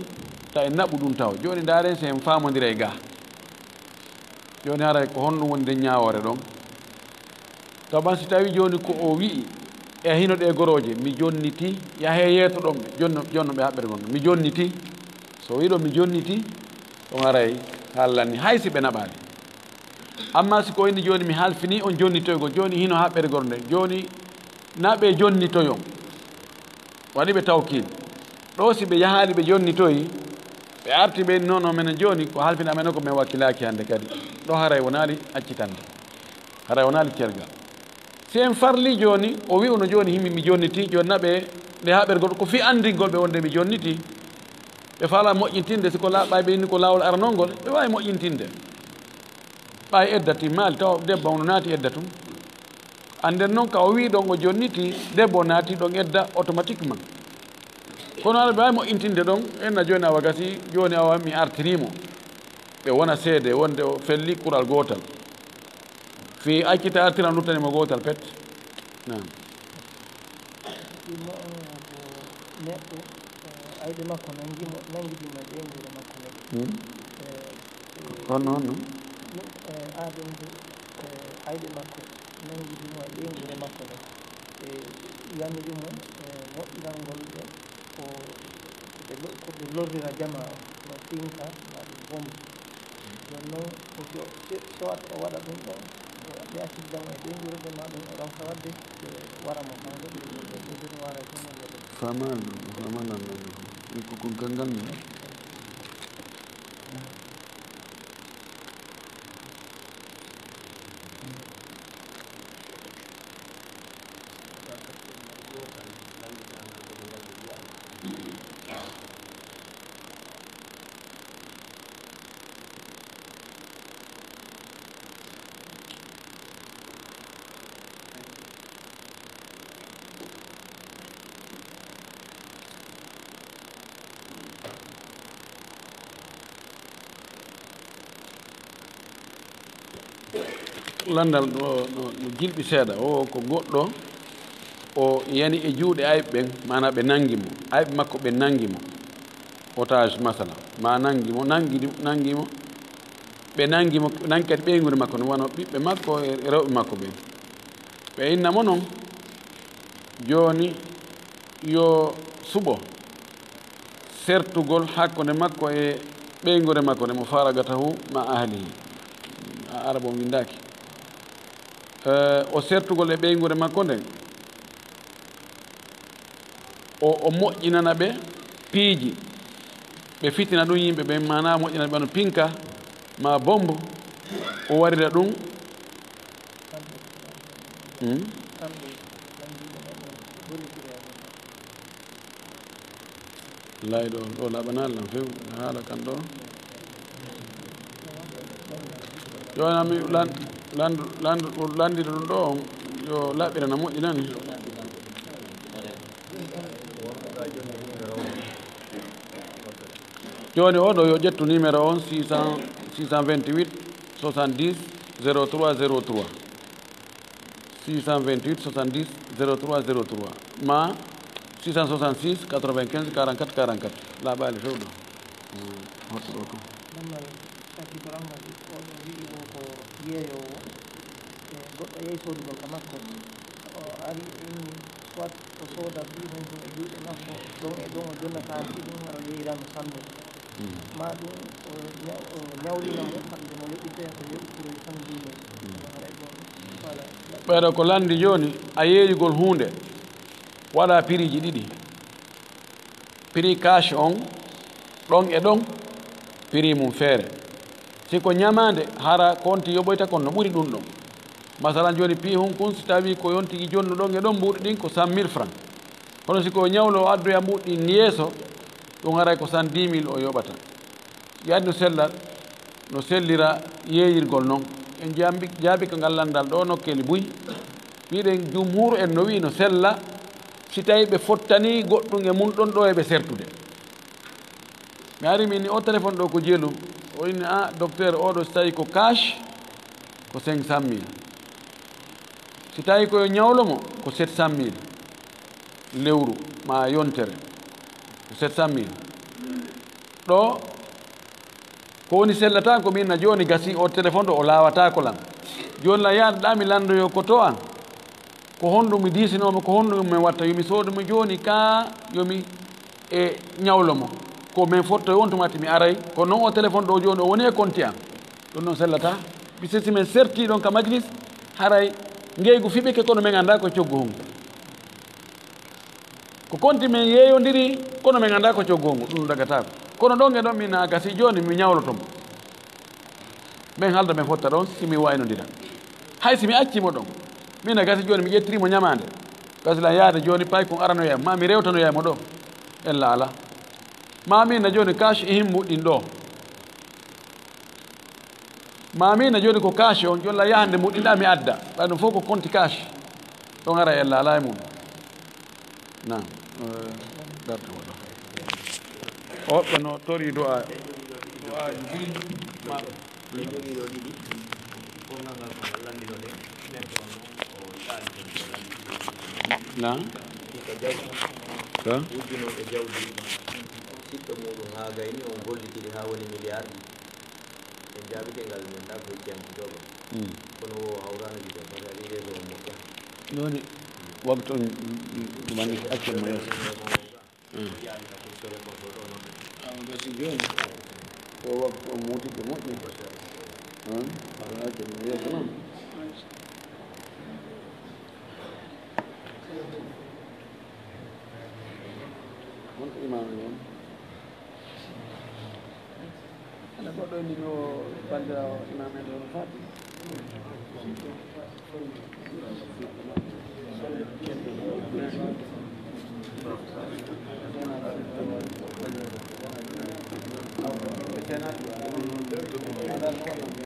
ta en naɓu ɗum taw joni ndaren se en famodira e ga joni haray ko honɗum woni nde ñawore ɗon taw si tawi joni ko o wi'i e hino ɗe goroje mi jonniti yahe yeeto ɗon ɓe jonno ɓe haɓɓere gonɗo mi jonniti so wiɗo mi jonniti ɗon haray haallanni hay si ɓe naɓani amma siko inni joni mi halfini on jonnitoygo joni hino haɓɓere gor nde joni naɓe jonnitoyon waɗi ɓe tawkil ɗo si ɓe yahali ɓe jonnitoyi ɓe arti ɓe noon menen joni ko halfina amen ko min wakkilaki hande kadi ɗo haray wonali accitande haray wonali cergal si en farli joni o wi uno joni himmi mi jonniti joni naɓe nde haɓere goɗɗo ko fi andigol ɓe wonde mi jonniti ɓe faala moƴƴintinde siko ɓay ɓe inni ko lawol aranol ngol ɓe wawi moƴƴintinde ɓay edda timmali taw debbo ono naati edda tum anden noon ka o wi ɗon o jonniti debbo naati ɗon edda automatiquement kono aɗa ɓe wawi moƴƴintinde ɗon enna joni awa gasi joni awa mi artirimo ɓe wona seede wonde o felli kural gotal fi accita artiran luttanimo gotal pet nam neɗɗo ayde makko nangidimo ƴeewre makko honno honno aɗum ayde makko nangidimo e ƴeewre makko nde yamirimo moƴƴiral ngol ɓe ko ɓe lorrira jama o no finka ma ɗum bombi joni noon soit o waɗa ɗum ɗon ɓe acciddamo e ƴeewre ma ɗum o ronka wadde wara mo kanko ɗum wara famal famanan ko gangal ni landal ɗo no jilɓi seeɗa o ko goɗɗo o yani e juuɗe ayɓe ɓen mana ɓe nangi mo ayɓe makko ɓe nangi mo otage masala ma nangi mo ɓe nangi mo nangi kadi ɓeygude makko no wano ɓiɓɓe makko e rewɓe makko ɓen ɓe innamo noon joni yo suɓo sertugol hakkude makko e ɓeygude makko nde mo faragatahu ma ahlihi arabo windaki o sertugol e ɓeygude makko nden o moƴƴinana ɓe piiji ɓe fitina ɗum yimɓe ɓe mana moƴƴinana ɓe no pinka ma bombe o warira ɗum layɗo ɗo laɓanal nan few haala kan ɗo yonami landira ɗum ɗo yo laɓɓirana moƴƴi nani joni oɗo yo ƴettu numéro on 628 70 03 03 628 70 03 03 ma 666 95 44 44 laaɓaali few ɗo hotto ɗo kam yeeyowo goɗɗo yehi sodugol ka makko o ari inni soit o sooda bihum ɗum e juuɗe makko ɗon e ɗon o jonna kaati ɗum ara yeyirano sandu ma ɗum o ñawlina mo hande mo leɓɓite ko yeɓɓitiro sandume ɓeeɗo ko landi joni a yeeyugol hunde waɗa piriji ɗiɗi prix cash on ɗon e ɗon prix mum feere siko ñamande hara konti yoɓoyta kon no ɓuri ɗum ɗon masalan joni pi hun kun si tawi ko yontigi jonno ɗon e ɗon mbuɗi ɗin ko 100 000 francs hono siko ñawlo o addoya mbuɗɗi yeeso ɗum haray ko 110 000 o yoɓata yadno sella no sellira yeeyirgol noon en jaabi ko ngallandal ɗo nokkeli buy wiɗen jumhur en no wi no sella si tawi ɓe fottani goɗɗum e mum ɗon ɗo e ɓe sertude mi ari min ni o téléphone ɗo ko jeelum o inni a docteur oɗo si tawi ko cash ko 500 000 si tawi koye ñawlo mo ko 700 000 lewru ma yontere ko 700 000 ɗo ko woni sellata ko min na joni gasi o téléphone ɗo o lawata ko lan joni la yaadaɗami landoyo ko to an ko honɗum mi disinoma ko honɗum min watta yomi soodumi joni ka yomi e ñawlo mo ko min fottoy on tumati mi aray ko noon o téléphone ɗo joni o woni e compte an ɗum noon sellata bisisi min serti ɗon ka majlis haray ngeygu fiɓike kono min anda ko coggu hongu ko compte min yeeyodiri kono min anda ko coggu hongu ɗum dagatako kono ɗon e ɗon min a gasi joni mi ñawlotomo min halda min fotta ɗon simi waynodira hay simi accimo ɗon min a gasi joni mi ƴettirimo ñamande gasilan yaade joni pay kon aranoyam ma mi rewtanoyamo ɗo en laala ma min na joni cash e himmuɗɗin ɗo ma min na joni ko cash on jolla yahande muɗɗinɗa mi adda ɓay ɗum fof ko compte cash ɗon ara en laala e mum nam darta woɗo hoɓɓe no tori do a ma na ka sikka muɗum ha gayni on gollitiri ha woni milliard en jaabiɗengal men ɗa ko jamtiɗoɓa kono o hawrano jiɗo par ali réseau o moƴƴa joni waktu ɗumani accel mo yeeso gasi joni o waktu o muutiɓe moƴƴi accel mo yeeso noon wonto imam en won ana goɗɗo ni no bandirawo imam en ɗo no fati